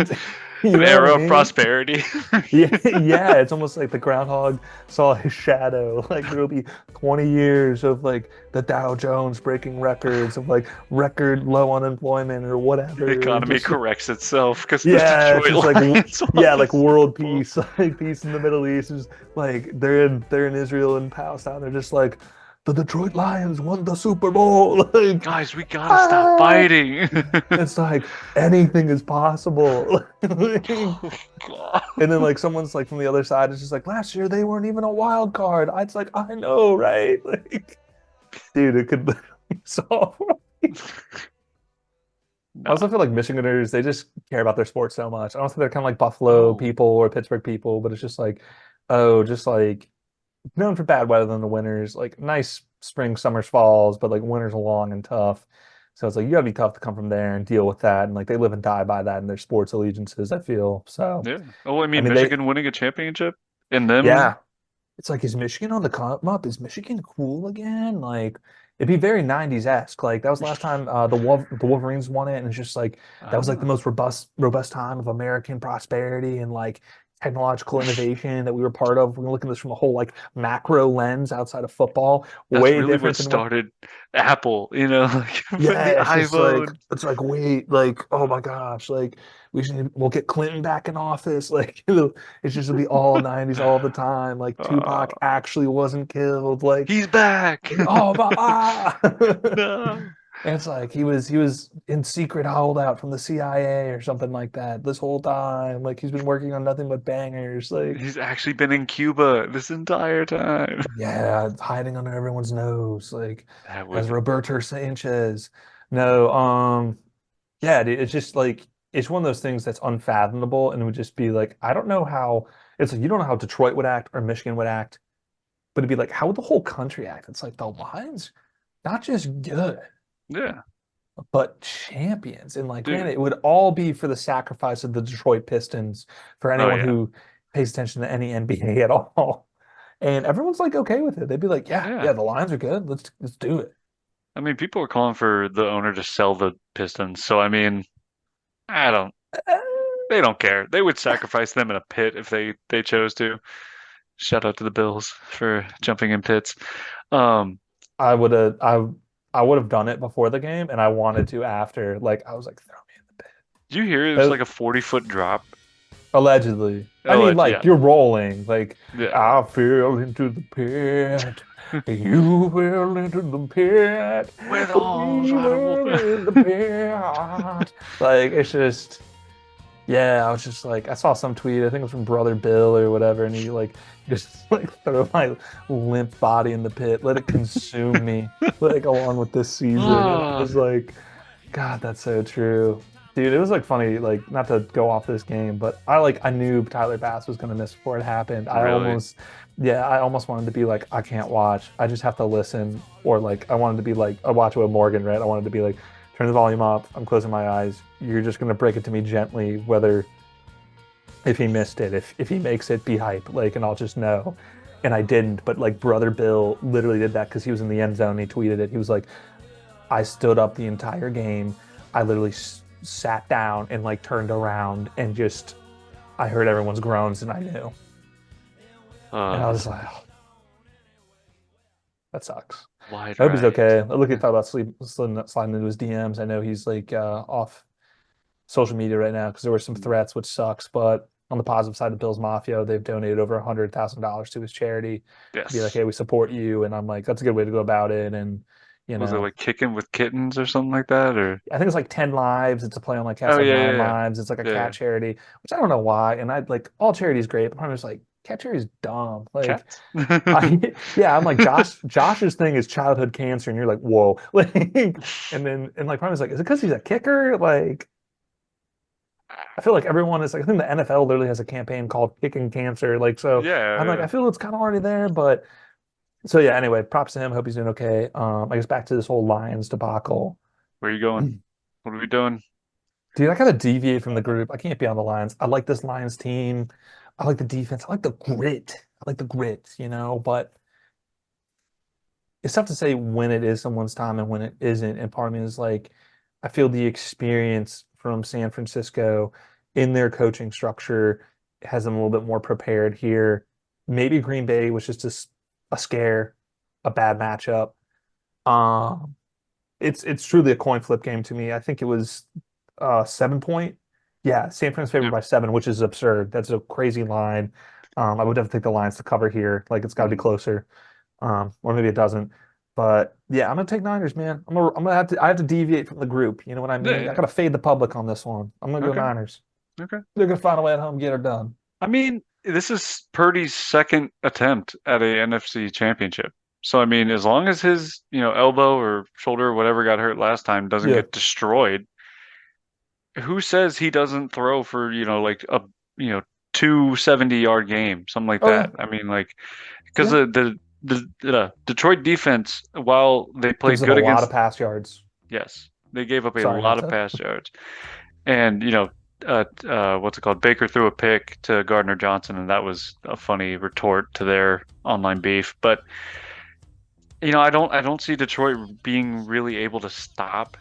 you An know era what I of mean? prosperity. Yeah, yeah, it's almost like the groundhog saw his shadow. Like there'll be 20 years of like the Dow Jones breaking records of like record low unemployment or whatever. The economy Just- corrects itself because yeah, the it's Detroit just like Lions yeah, won like the world Super Bowl. peace, like peace in the Middle East. Just like they're in Israel and Palestine. They're just like the Detroit Lions won the Super Bowl. Like Guys, we gotta stop fighting. it's like anything is possible. Oh, God. And then like someone's like from the other side is just like last year they weren't even a wild card. It's like I know, right? Like, dude, it could literally solve. I also feel like Michiganers, they just care about their sport so much. I don't think they're kind of like Buffalo Oh. people or Pittsburgh people, but it's just like, oh, just like known for bad weather in the winters, like nice spring, summers, falls, but like winters are long and tough. So it's like you gotta be tough to come from there and deal with that. And like they live and die by that in their sports allegiances, I feel. So Yeah. Oh, I I mean, mean Michigan winning a championship and them. yeah. It's like, is Michigan on the come up? Is Michigan cool again? Like, it'd be very 90s-esque. Like that was the last time the Wolverines won it, and it's just like that was like the most robust time of American prosperity and like technological innovation that we were part of. We're looking at this from a whole like macro lens outside of football. That's Way really different what than what started Apple, like yeah, the it's just like iPhone. it's like wait, like oh my gosh, like we'll get Clinton back in office, like it's just gonna be all 90s all the time. Like Uh, Tupac actually wasn't killed, like he's back. oh my No. And it's like he was in secret holdout from the CIA or something like that this whole time. Like he's been working on nothing but bangers. Like He's actually been in Cuba this entire time. yeah, hiding under everyone's nose, like That as would, Roberto Sanchez. No, yeah, dude, it's just like it's one of those things that's unfathomable, and it would just be like I don't know how it's like you don't know how Detroit would act or Michigan would act, but it'd be like how would the whole country act? It's like the Lions, not just good, yeah, but champions. And like, dude. granted, it would all be for the sacrifice of the Detroit Pistons for Oh anyone yeah, who pays attention to any NBA at all. And everyone's like okay with it. They'd be like, yeah, yeah. yeah, the Lions are good. Let's do it. I mean, people are calling for the owner to sell the Pistons. So I mean, I don't. They don't care. They would sacrifice them in a pit if they chose to. Shout out to the Bills for jumping in pits. Um, I would have I would have done it before the game, and I wanted to after. Like I was like, throw me in the pit. do you hear it was like a 40-foot drop? Allegedly. I Oh, mean, like yeah, you're rolling. Like yeah. I fell into the pit. You fell into the pit. With all We were in the pit. Like it's just yeah, I was just like I saw some tweet, I think it was from Brother Bill or whatever, and he like just like throw my limp body in the pit, let it consume me, like along with this season. And I was like, God, that's so true. Dude, it was like funny, like not to go off this game, but I knew Tyler Bass was gonna miss before it happened. Really? I almost wanted to be like, I can't watch. I just have to listen. Or like I wanted to be like I watch it with Morgan, right? I wanted to be like, turn the volume up. I'm closing my eyes. You're just gonna break it to me gently, whether if he missed it, if he makes it, be hype, like, and I'll just know. And I didn't, but like Brother Bill literally did that because he was in the end zone. And he tweeted it. He was like, I stood up the entire game. I literally sat down and like turned around and just I heard everyone's groans and I knew. And I Uh, was like, oh, that sucks. wide I hope he's right. okay. I look at thought about sliding into his DMs. I know he's like off social media right now because there were some threats, which sucks. But on the positive side of Bills Mafia, they've donated over $100,000 to his charity to be like, Yes. hey, we support you. And I'm like, that's a good way to go about it. And you Was it know, like kicking with kittens or something like that? Or I think it's like 10 lives. It's a play on like cats oh like yeah, nine yeah, lives. It's like a yeah, cat yeah. charity, which I don't know why. And I like all charity's great, but I'm just like cat charity's dumb. Like Cats. I yeah, I'm like Josh's thing is childhood cancer, and you're like, whoa. Like and then and like probably like, is it because he's a kicker? Like I feel like everyone is like I think the NFL literally has a campaign called Kicking Cancer. Like so Yeah, I'm like, I yeah. feel it's kind of already there, but so yeah, anyway, props to him. Hope he's doing okay. I guess back to this whole Lions debacle. Where are you going? What are we doing? Dude, I gotta deviate from the group. I can't be on the Lions. I like this Lions team. I like the defense. I like the grit. I like the grit, but it's tough to say when it is someone's time and when it isn't. And part of me is like, I feel the experience from San Francisco in their coaching structure has them a little bit more prepared here. Maybe Green Bay was just a scare, a bad matchup. Um, it's truly a coin flip game to me. I think it was 7 point. Yeah, San Fran's favored Yep. by 7, which is absurd. That's a crazy line. I would definitely take the Lions to cover here. Like it's got to be Mhm. closer, or maybe it doesn't. But yeah, I'm gonna take Niners, man. I'm gonna I have to deviate from the group. You know what I Yeah, mean? I yeah. gotta fade the public on this one. I'm gonna go Okay. Niners. Okay. They're gonna find a way at home, get her done. I mean, this is Purdy's second attempt at a NFC championship. So I mean, as long as his, elbow or shoulder or whatever got hurt last time doesn't Yeah. get destroyed, who says he doesn't throw for, like a, 270-yard game, something like Oh yeah, that. I mean, like, because yeah. the Detroit defense, while they Gives played up a good lot of against, pass yards. yes, they gave up a Sorry, lot of Nata. pass yards. And, what's it called? Baker threw a pick to Gardner Johnson, and that was a funny retort to their online beef. But, I don't see Detroit being really able to stop.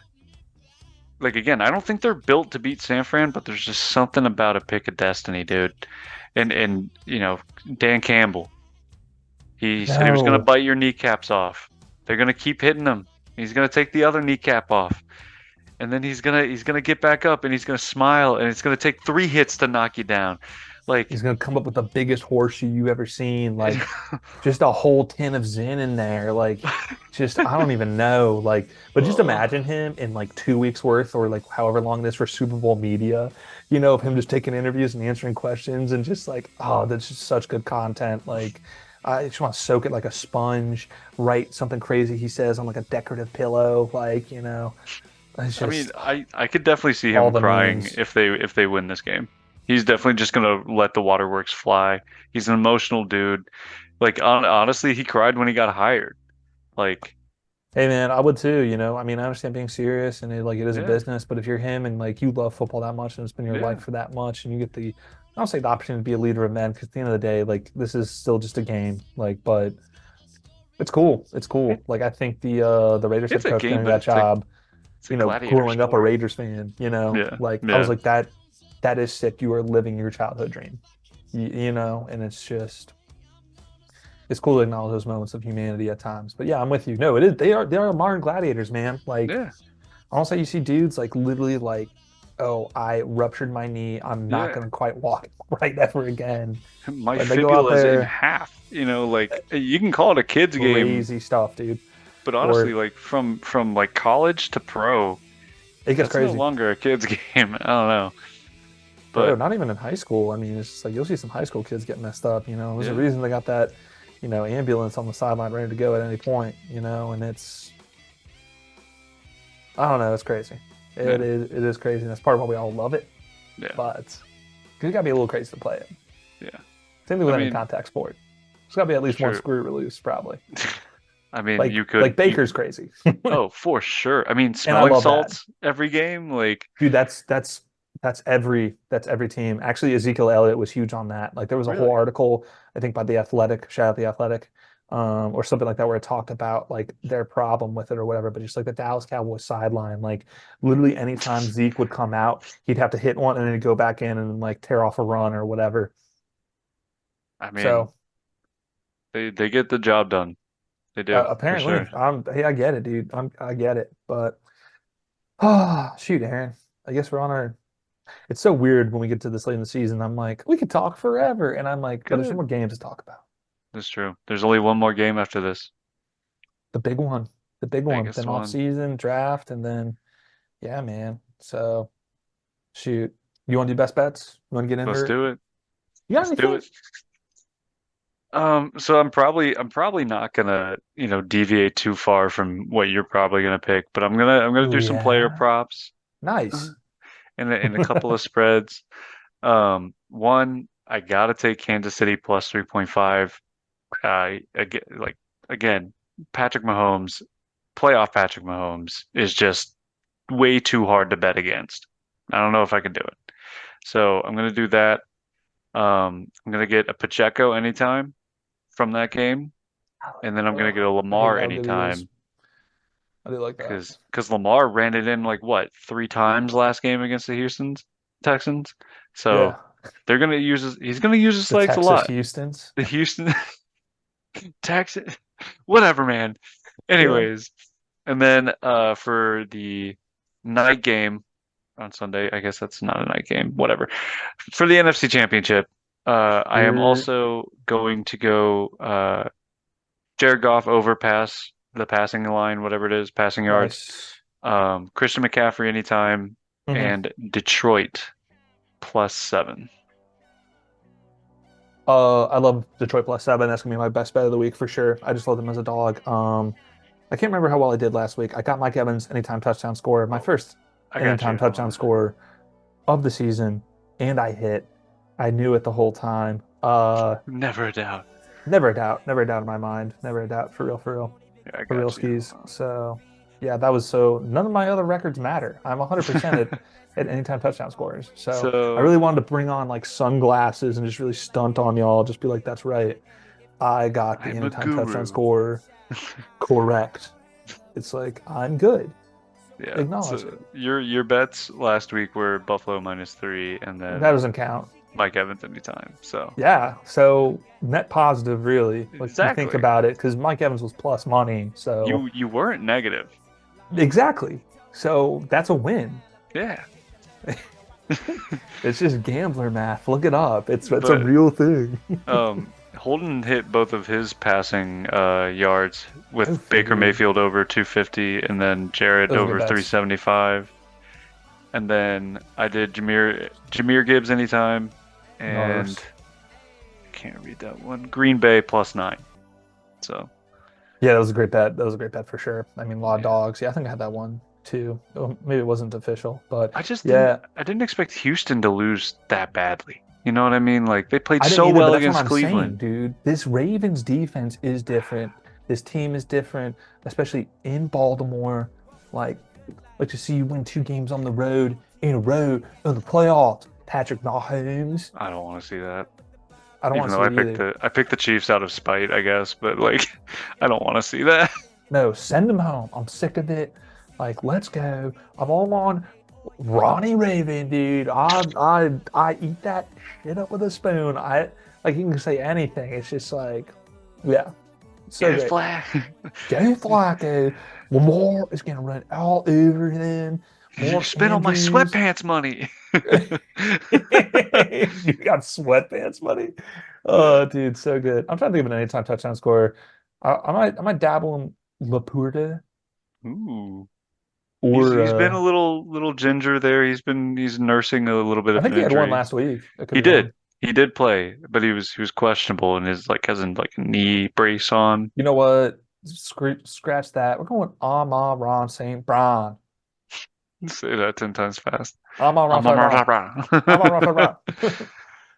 Like, again, I don't think they're built to beat San Fran, but there's just something about a pick of destiny, dude. And Dan Campbell, he said he was going to No. bite your kneecaps off. They're going to keep hitting him. He's going to take the other kneecap off. And then he's gonna get back up and he's gonna smile and it's gonna take 3 hits to knock you down. Like, He's gonna come up with the biggest horseshoe you've ever seen, like just a whole tin of Zin in there, like just I don't even know, like. But just imagine him in like 2 weeks worth, or like however long it is for Super Bowl media, of him just taking interviews and answering questions, and just like, oh, that's just such good content. Like, I just want to soak it like a sponge, write something crazy he says on like a decorative pillow, like, it's I mean, just I could definitely see all him the crying memes. if they win this game. He's definitely just gonna let the waterworks fly. He's an emotional dude. Like, honestly, he cried when he got hired. Like, Hey man, I would too, I mean, I understand being serious and it is a yeah, business, but if you're him and like you love football that much and it's been your life yeah, for that much and you get I don't say the opportunity to be a leader of men, because at the end of the day, like this is still just a game. Like, but it's cool. It's it, cool. Like, I think the Raiders head it's a coach game, doing but that job, it's a gladiator growing up a sport. Raiders fan, Yeah, like I was yeah, like that is sick. You are living your childhood dream. And it's cool to acknowledge those moments of humanity at times. But yeah, I'm with you. No, it is. They are modern gladiators, man. Like, yeah, also, you see dudes like literally like, oh, I ruptured my knee. I'm not yeah. gonna quite walk right ever again. My Like they go out fibula's in there, half. Like you can call it a kid's game, crazy stuff, dude. but honestly, Or like from like college to pro, it gets that's no crazy, longer a kid's game. I don't know, bro. but Not even in high school. I mean, it's just like you'll see some high school kids get messed up. There's a yeah, reason they got that, ambulance on the sideline ready to go at any point. And it's I don't know. It's crazy. yeah, It is crazy. And that's part of why we all love it. yeah, But you gotta be a little crazy to play it. yeah. Same thing I with any mean, contact sport. There's got to be at it's least one true. screw release, probably. I mean, Like you could like you Baker's crazy, oh for sure. I mean, and I smelling love that, salts every game, like dude. That's every team. Actually, Ezekiel Elliott was huge on that. Like there was a whole really. article, I think by the Athletic, shout out the Athletic, or something like that, where it talked about like their problem with it or whatever. But just like the Dallas Cowboys sideline, like literally anytime Zeke would come out, he'd have to hit one and then he'd go back in and like tear off a run or whatever. I mean, So they get the job done. They do for apparently, sure. hey, I get it, dude. I get it, but shoot, Aaron. I guess we're on our. It's so weird when we get to this late in the season. I'm like, we could talk forever, and I'm like, but there's some more Good. games to talk about. That's true. There's only one more game after this. The big one, the big one. Biggest Then off one. season draft, and then yeah, man. So shoot, you want to do best bets? You want to get Let's into it? do it. You got Let's do anything? it. So I'm probably not gonna, deviate too far from what you're probably gonna pick, but I'm gonna Oh do some player yeah, props nice. in a couple of spreads. One, I gotta take Kansas City plus 3.5. Again, Patrick Mahomes, playoff Patrick Mahomes is just way too hard to bet against. I don't know if I can do it. So I'm gonna do that. I'm gonna get a Pacheco anytime from that game, and then I'm gonna get a I hate Lamar how good he is. anytime I do like that. because Lamar ran it in like what 3 times last game against the Houston Texans. So Yeah, he's gonna use his the legs a Texas lot. Houston's. The Houston Texans, whatever, man. Yeah. Anyways, and then for the night game on Sunday, I guess that's not a night game. Whatever. For the NFC Championship, I am Here, also going to go Jared Goff overpass the passing line, whatever it is, passing yards. nice. Christian McCaffrey anytime, Hmm. and Detroit +7. I love Detroit +7. That's gonna be my best bet of the week for sure. I just love them as a dog. I can't remember how well I did last week. I got Mike Evans anytime touchdown scorer, my Oh, first I got anytime you. Hold touchdown on. scorer of the season, and I hit. I knew it the whole time. Never a doubt. Never a doubt in my mind, never a doubt, Yeah, I for real got you. skis. So yeah, that was so. None of my other records matter. I'm 100% Hold on. at anytime touchdown scorers. So I So really wanted to bring on like sunglasses and just really stunt on y'all. Just be like, that's right. I got the I'm a anytime touchdown guru. scorer correct. It's like I'm good. Yeah. Acknowledge So it. your bets last week were Buffalo -3, and That then doesn't count. Mike Evans anytime. So Yeah. So net positive, really. Like if you think exactly. about it, because Mike Evans was plus money. So You weren't negative. exactly. So that's a win. Yeah. It's just gambler math. Look it up. It's a But real thing. Holden hit both of his passing yards Go with Baker figure. Mayfield over 250 and then Jarrett Those are good over bets. 375. And then I did Jameer Gibbs anytime, and Nars. I can't read that one. Green Bay +9. So Yeah, that was a great bet. That was a great bet for sure. I mean, a lot of yeah, dogs. Yeah, I think I had that one too. Oh, maybe it wasn't official, but I just didn't yeah, I didn't expect Houston to lose that badly. You know what I mean? Like they played I didn't so either. But well that's what against I'm saying, Cleveland. dude. This Ravens defense is different. This team is different, especially in Baltimore. Like, like to see you win 2 games on the road in a row in the playoffs. Patrick Mahomes. I don't want to see that. I don't want Even to though see it either. I picked the Chiefs out of spite, I guess, but like I don't want to see that. No, send him home. I'm sick of it. Like, let's go. I'm all on Ronnie Raven, dude. I eat that shit up with a spoon. I like you can say anything. It's just like, yeah, so Yes, great. flag. Joe Flacco. Lamar is gonna run all over them. You Mark spent all my Andrews. sweatpants money. You got sweatpants, buddy. Oh, dude, so good. I'm trying to think of an anytime touchdown scorer. I might dabble in Laporta Ooh. or He's been a little ginger there. He's nursing a little bit I of an think he had one injury. last week. I could He be wrong. did. He did play, but he was questionable and his like has like a knee brace on. You know what? Scratch that. We're going Amon Ron St. Brown. Say that 10 times fast. Amon Ron St. Brown. Amon Ron St. Brown.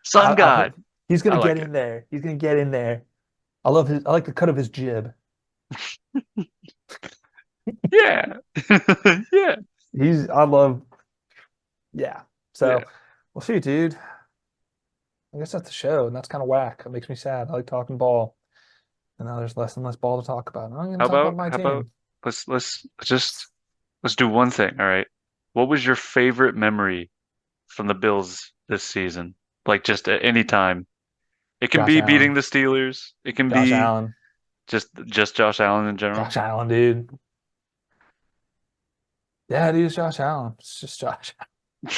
Sun I hope God. he's I gonna get like it. in there. He's gonna get in there. I love his. I like the cut of his jib. Yeah. Yeah. He's. I love. Yeah. Yeah. So, we'll see, dude. I guess that's the show, and that's kind of whack. It makes me sad. I like talking ball, and now there's less and less ball to talk about. I'm gonna talk about my How about team. let's do one thing, all right? What was your favorite memory from the Bills this season? Like just at any time. It can Josh be beating Allen. the Steelers. It can Josh be Allen. just Josh Allen in general. Josh Allen, dude. Yeah, dude, it's Josh Allen. It's just Josh. I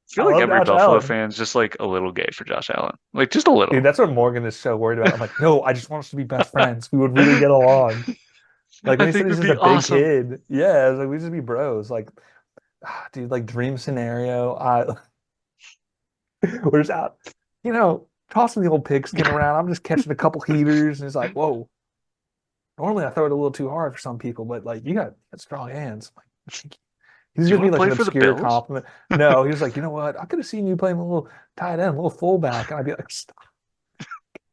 feel I like love every Josh Buffalo Allen. fan's just like a little gay for Josh Allen. Like just a Dude, little. that's what Morgan is so worried about. I'm like, no, I just want us to be best friends. We would really get along. Like I when he think said he's it'd just be a big awesome. kid. Yeah, I was like we just be bros. Like, dude, like dream scenario. We're just out, tossing the old pigskin around. I'm just catching a couple heaters, and it's like, whoa. Normally I throw it a little too hard for some people, but like you got strong hands. Like, he's Do you giving me want to like play an for the obscure Bills? compliment. No, he was like, you know what? I could have seen you playing a little tight end, a little fullback, and I'd be like, stop.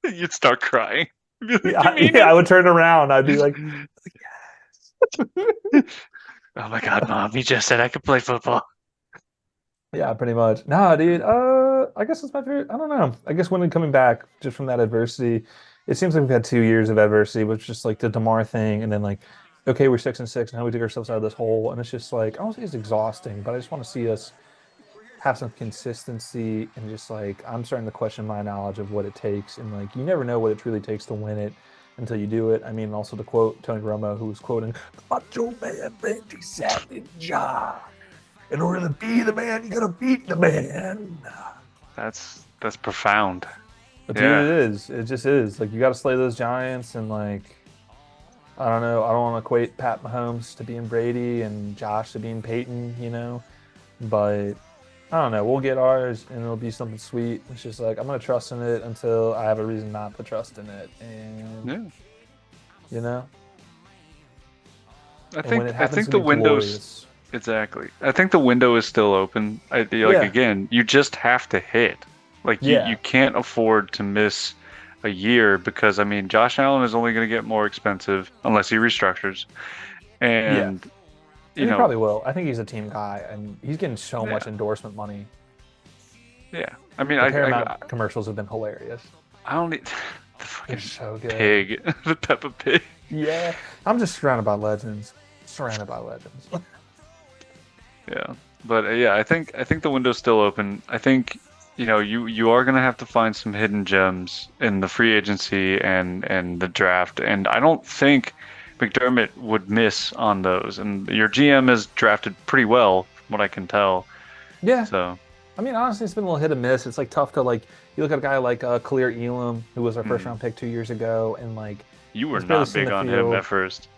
You'd start crying. Be like, you Yeah, mean yeah. I would turn around. I'd be like, it? yes. Oh my God, Mom, you just said I could play football. Yeah, pretty much. Nah, dude. I guess it's my favorite. I don't know. I guess when coming back just from that adversity, it seems like we've had 2 years of adversity, which just like the DeMar thing, and then like, okay, we're 6-6, and how we dig ourselves out of this hole, and it's just like I don't say it's exhausting, but I just want to see us have some consistency and just like I'm starting to question my knowledge of what it takes, and like you never know what it truly takes to win it until you do it. I mean, also to quote Tony Romo, who was quoting Macho Man Randy Savage, in order to be the man, you gotta beat the man. That's profound. But dude, Yeah. it is. It just is. Like you got to slay those giants, and like I don't know. I don't want to equate Pat Mahomes to being Brady and Josh to being Peyton. But I don't know. We'll get ours, and it'll be something sweet. It's just like I'm gonna trust in it until I have a reason not to trust in it, and Yeah. you know. I And when think it I happens, it's think gonna the be window's glorious. exactly. I think the window is still open. Like Yeah, again, you just have to hit. Like you yeah, can't afford to miss a year because I mean Josh Allen is only going to get more expensive unless he restructures. yeah. And you And he know, probably will. I think he's a team guy, and he's getting so yeah, much endorsement money. yeah. I mean, The Paramount commercials have been hilarious. I don't need the They're fucking so good. pig, the Peppa Pig. Yeah, I'm just surrounded by legends. Surrounded by legends. Yeah, but yeah, I think the window's still open. I think you are gonna have to find some hidden gems in the free agency and the draft, and I don't think McDermott would miss on those. And your GM has drafted pretty well, from what I can tell. Yeah. So I mean, honestly, it's been a little hit and miss. It's like tough to like. You look at a guy like Khalil Elam, who was our first round pick 2 years ago, and like you were he's barely not seen big the on him field. at first.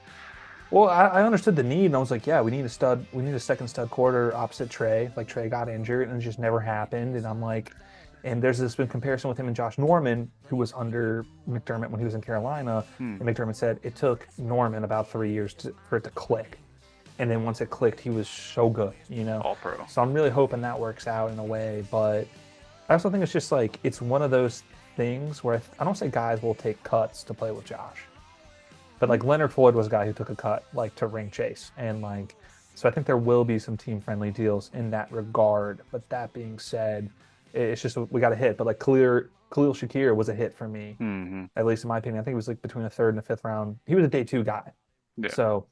Well, I understood the need, and I was like, yeah, we need a stud. We need a second stud quarter opposite Trey. Like Trey got injured, and it just never happened. And I'm like, and there's this been comparison with him and Josh Norman, who was under McDermott when he was in Carolina. Hmm. And McDermott said it took Norman about 3 years for it to click. And then once it clicked, he was so good, you know? All pro. So I'm really hoping that works out in a way. But I also think it's just like, it's one of those things where I don't say guys will take cuts to play with Josh. But like Leonard Floyd was a guy who took a cut like to ring chase. And like, so I think there will be some team friendly deals in that regard. But that being said, it's just we got a hit. But like Khalil Shakir was a hit for me, at least in my opinion. I think it was like between the third and the fifth round. He was a day two guy. Yeah. So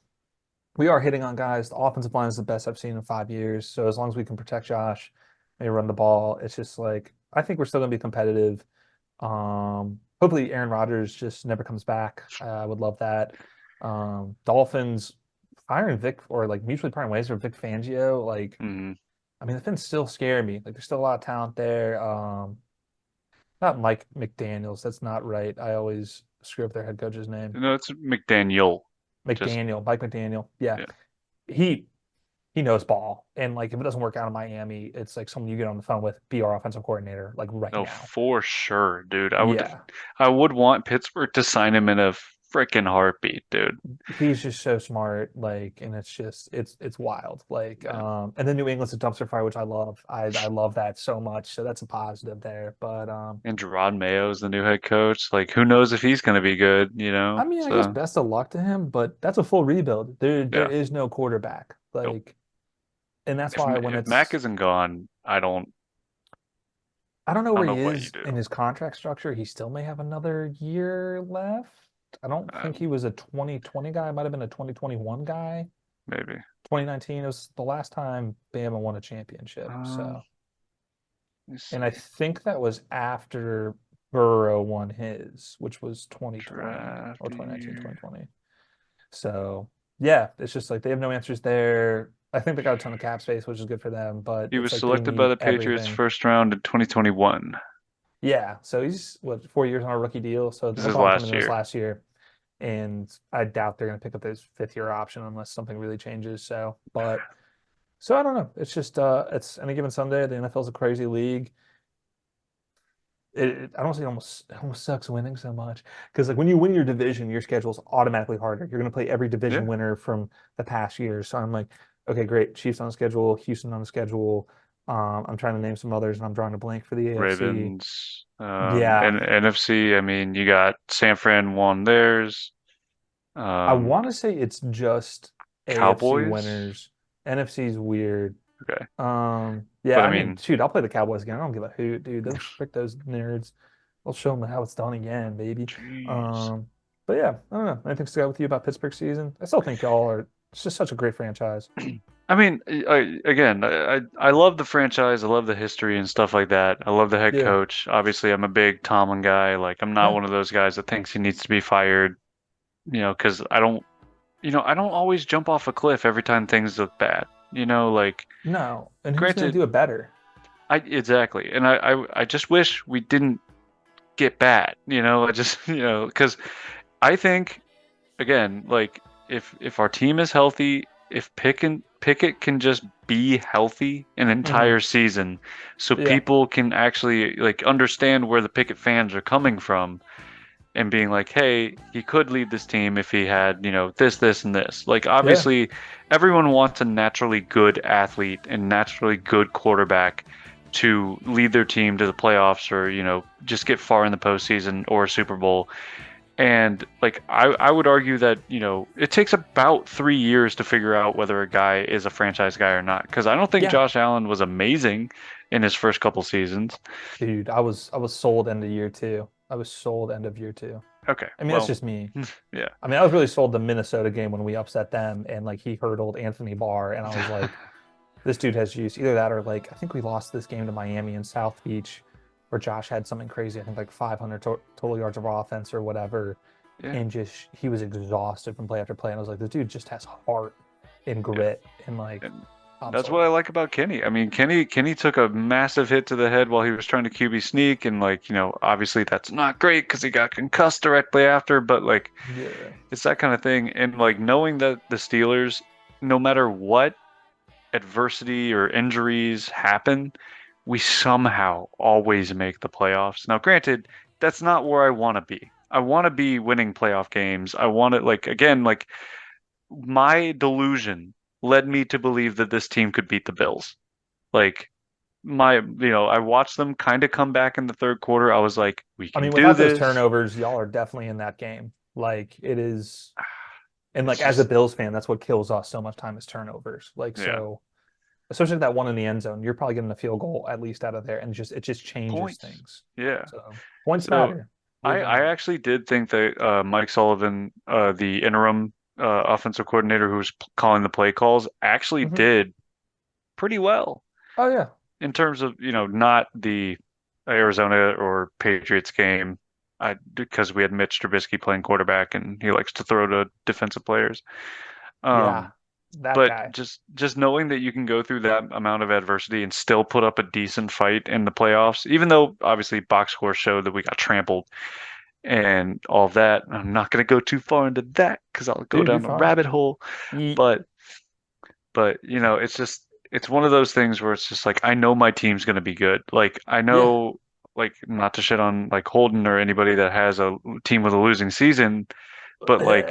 we are hitting on guys. The offensive line is the best I've seen in 5 years. So as long as we can protect Josh, maybe run the ball, it's just like I think we're still going to be competitive. Hopefully Aaron Rodgers just never comes back. I would love that. Dolphins firing Vic or like mutually parting ways with Vic Fangio. Like, I mean, the Fins still scare me. Like, there's still a lot of talent there. Not Mike McDaniels. That's not right. I always screw up their head coach's name. No, it's McDaniel. Mike McDaniel. Yeah. He knows ball. And like if it doesn't work out in Miami, it's like someone you get on the phone with, be our offensive coordinator, like right now. For sure, dude. I would want Pittsburgh to sign him in a freaking heartbeat, dude. He's just so smart, like, and it's just it's wild. Like, and then New England's a dumpster fire, which I love. I love that so much. So that's a positive there. But and Gerard Mayo's the new head coach. Like, who knows if he's gonna be good, you know? I mean, I guess best of luck to him, but that's a full rebuild. There is no quarterback. Like and that's why when if Mac isn't gone, I don't know where he is in his contract structure. He still may have another year left. I don't think he was a 2020 guy. Might have been a 2021 guy. Maybe. 2019 was the last time Bama won a championship. And I think that was after Burrow won his, which was 2020 or 2019, 2020. So, yeah, it's just like they have no answers there. I think they got a ton of cap space, which is good for them. But he was selected by the Patriots first round in 2021. Yeah, so he's 4 years on a rookie deal. So this is last year, and I doubt they're going to pick up his fifth-year option unless something really changes. So I don't know. It's just it's any given Sunday. The NFL is a crazy league. I don't say it almost sucks winning so much because like when you win your division, your schedule's automatically harder. You're going to play every division winner from the past year. So I'm like, okay, great. Chiefs on the schedule, Houston on the schedule. I'm trying to name some others, and I'm drawing a blank for the AFC. Ravens. And NFC, I mean, you got San Fran won theirs. I want to say it's just Cowboys? AFC winners. NFC's weird. Okay. Yeah, I mean, shoot, I'll play the Cowboys again. I don't give a hoot, dude. Those nerds. I'll show them how it's done again, baby. But yeah, I don't know. Anything stuck out with you about Pittsburgh season? I still think y'all are. It's just such a great franchise. I mean, I love the franchise. I love the history and stuff like that. I love the head coach. Obviously, I'm a big Tomlin guy. Like, I'm not one of those guys that thinks he needs to be fired. You know, because I don't always jump off a cliff every time things look bad. You know, like no, and who's going to do it better? Exactly, and I just wish we didn't get bad. You know, because I think again, like if our team is healthy, if Pickett can just be healthy an entire season, so people can actually like understand where the Pickett fans are coming from. And being like, hey, he could lead this team if he had, you know, this, and this. Like, obviously, everyone wants a naturally good athlete and naturally good quarterback to lead their team to the playoffs or, you know, just get far in the postseason or Super Bowl. And, like, I would argue that, you know, it takes about 3 years to figure out whether a guy is a franchise guy or not. Because I don't think Josh Allen was amazing in his first couple seasons. Dude, I was sold end of year two. I was sold end of year two. Okay. I mean, that's just me. Yeah. I mean, I was really sold the Minnesota game when we upset them and like he hurdled Anthony Barr and I was like, this dude has juice. Either that or like, I think we lost this game to Miami in South Beach where Josh had something crazy. I think like 500 total yards of offense or whatever. Yeah. And just, he was exhausted from play after play. And I was like, this dude just has heart and grit. And like, That's sold. what I like about Kenny. I mean, Kenny took a massive hit to the head while he was trying to QB sneak, and like, obviously that's not great because he got concussed directly after, but like, Yeah. it's that kind of thing. And like knowing that the Steelers, no matter what adversity or injuries happen, we somehow always make the playoffs. Now, granted, that's not where I want to be. I want to be winning playoff games. I want to, like, again, like my delusion led me to believe that this team could beat the Bills. Like I watched them kind of come back in the third quarter. I was like, we I can mean, do without those this. turnovers, y'all are definitely in that game. Like it is, and It's like as a just, Bills fan, that's what kills us so much time is turnovers. Like yeah, so, especially that one in the end zone, you're probably getting a field goal at least out of there, and it just changes points. things. Yeah. So points So matter. I actually did think that Mike Sullivan, the interim offensive coordinator who was calling the play calls, actually Mhm. did pretty well Oh yeah, in terms of, not the Arizona or Patriots game, because we had Mitch Trubisky playing quarterback and he likes to throw to defensive players. yeah, Um, that but guy. just knowing that you can go through that amount of adversity and still put up a decent fight in the playoffs, even though obviously box score showed that we got trampled and all that. I'm not going to go too far into that because I'll go Dude, you're down the fine. rabbit hole. Ye- But it's one of those things where it's just like I know my team's going to be good. Like I Yeah. know, like, not to shit on like Holden or anybody that has a team with a losing season, but like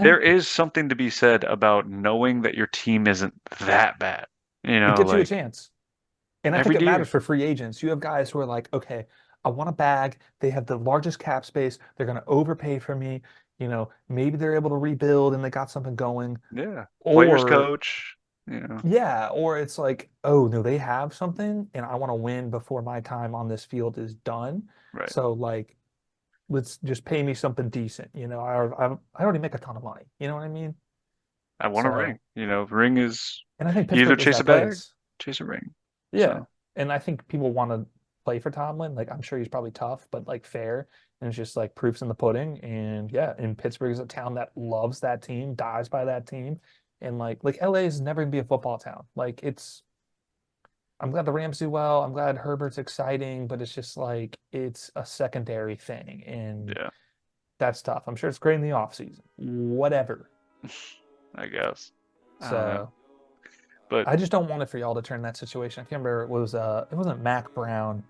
there It is something to be said about knowing that your team isn't that bad. gets you a Like chance. And I think every it matters year. for free agents. You have guys who are like, okay, I want a bag. They have the largest cap space. They're going to overpay for me. Maybe they're able to rebuild and they got something going. Yeah. Players Or, coach, you know. yeah, or it's like, oh, no, they have something and I want to win before my time on this field is done. Right. So, like, let's just pay me something decent. I already make a ton of money. You know what I mean? I want a ring. So, Ring is and I think either Pittsburgh is chase a that bag, place. chase a ring. Yeah. So And I think people want to play for Tomlin. Like, I'm sure he's probably tough, but like fair. And it's just like proofs in the pudding. And yeah, and Pittsburgh is a town that loves that team, dies by that team. And like LA is never gonna be a football town. Like I'm glad the Rams do well. I'm glad Herbert's exciting, but it's just like it's a secondary thing. And yeah, that's tough. I'm sure it's great in the off season. Whatever. I guess. I don't know. So But I just don't want it for y'all to turn that situation. I can't remember it wasn't Mac Brown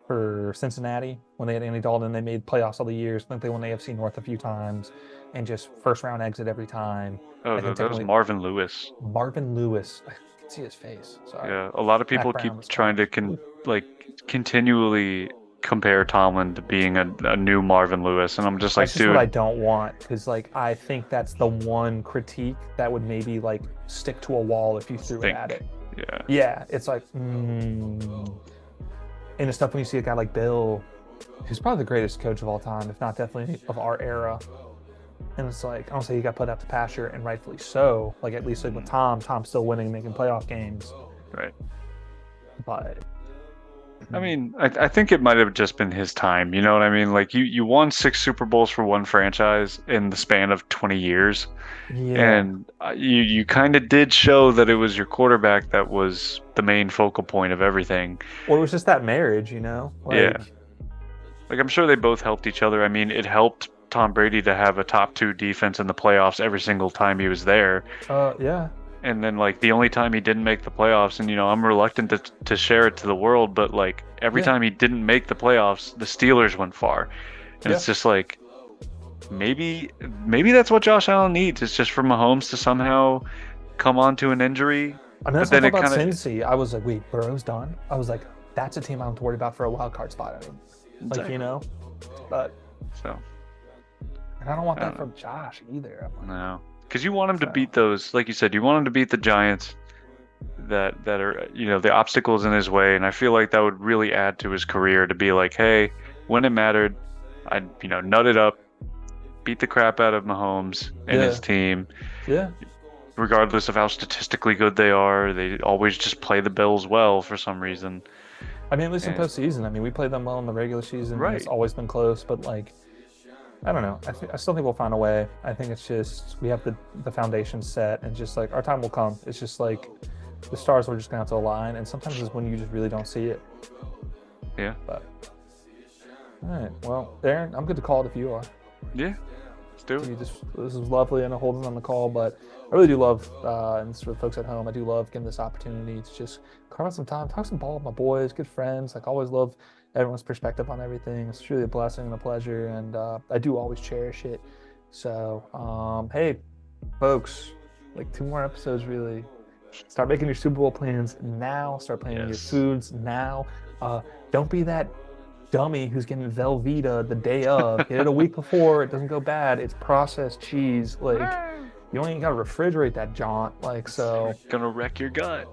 for Cincinnati when they had Andy Dalton. They made playoffs all the years. I think they won the AFC North a few times and just first round exit every time. oh, I think that was technically Marvin Lewis. Marvin Lewis. I can see his face. Sorry. Yeah, a lot of Mac people Brown keep was trying to tough. like continually compare Tomlin to being a new Marvin Lewis, and I'm just That's like, just what I dude, don't want because like I think that's the one critique that would maybe like stick to a wall if you threw it at think. it. Yeah, Yeah, it's like, and it's tough when you see a guy like Bill, who's probably the greatest coach of all time, if not definitely of our era. And it's like, I don't say he got put out to pasture, and rightfully so. Like at least like with Tom's still winning, making playoff games. right. But I mean, I think it might have just been his time. You know what I mean? Like you won 6 Super Bowls for one franchise in the span of 20 years, yeah, and you kind of did show that it was your quarterback that was the main focal point of everything. or it was just that marriage, you know? Yeah. Like, Like I'm sure they both helped each other. I mean, it helped Tom Brady to have a top 2 defense in the playoffs every single time he was there. yeah, And then like the only time he didn't make the playoffs, and I'm reluctant to share it to the world, but like every yeah, time he didn't make the playoffs, the Steelers went far. And yeah. it's just like maybe that's what Josh Allen needs. It's just for Mahomes to somehow come onto an injury, I mean, but that's what I then thought it about kind of Cincy. I was like, wait, Burrow's done? I was like, that's a team I don't have to worry about for a wild card spot. I mean, like, exactly. But So and I don't want I that don't know. from Josh either. I'm like, No, because you want him to so beat those, like you said, you want him to beat the Giants that are the obstacles in his way, and I feel like that would really add to his career to be like, hey, when it mattered, I nut it up, beat the crap out of Mahomes and his yeah, team, yeah. regardless of how statistically good they are. They always just play the Bills well for some reason. I mean, at least in And postseason. I mean, we played them well in the regular season, and it's right, always been close. But like, I don't know. I still think we'll find a way. I think it's just we have the foundation set, and just like our time will come. It's just like the stars are just gonna have to align, and sometimes it's when you just really don't see it. Yeah. But all right, well, Aaron, I'm good to call it if you are. Yeah. Let's do it. This is lovely, and Holden's on the call, but I really do love, and this is for the folks at home, I do love getting this opportunity to just carve out some time, talk some ball with my boys, good friends. Like, I always love everyone's perspective on everything. It's truly a blessing and a pleasure, and I do always cherish it. So, hey, folks, like 2 more episodes, really. Start making your Super Bowl plans now. Start planning your foods now. Don't be that dummy who's getting Velveeta the day of. Get it a week before. It doesn't go bad. It's processed cheese. Like, you don't even gotta refrigerate that jaunt. Like, so You're gonna wreck your gut.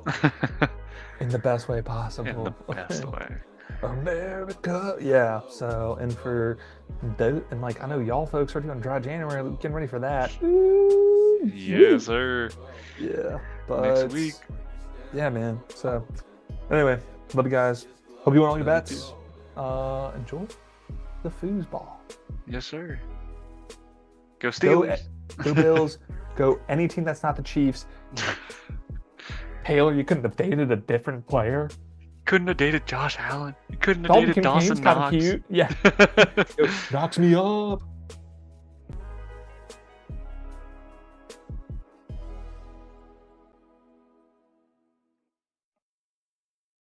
in the best way possible. In the best way. America. Yeah. So, and for those, and like, I know y'all folks are doing dry January, getting ready for that. Ooh, Yes, sir. yeah. But Next week. yeah, man. So anyway, love you guys. Hope you won all your Love you bets. Enjoy the foosball. Yes, sir. Go Steelers. Go Bills. Go any team that's not the Chiefs. Taylor, you couldn't have dated a different player. Couldn't have dated Josh Allen. You couldn't have Dalton dated Kincaid's Dawson kinda Knox. cute. Yeah. Knocks me up.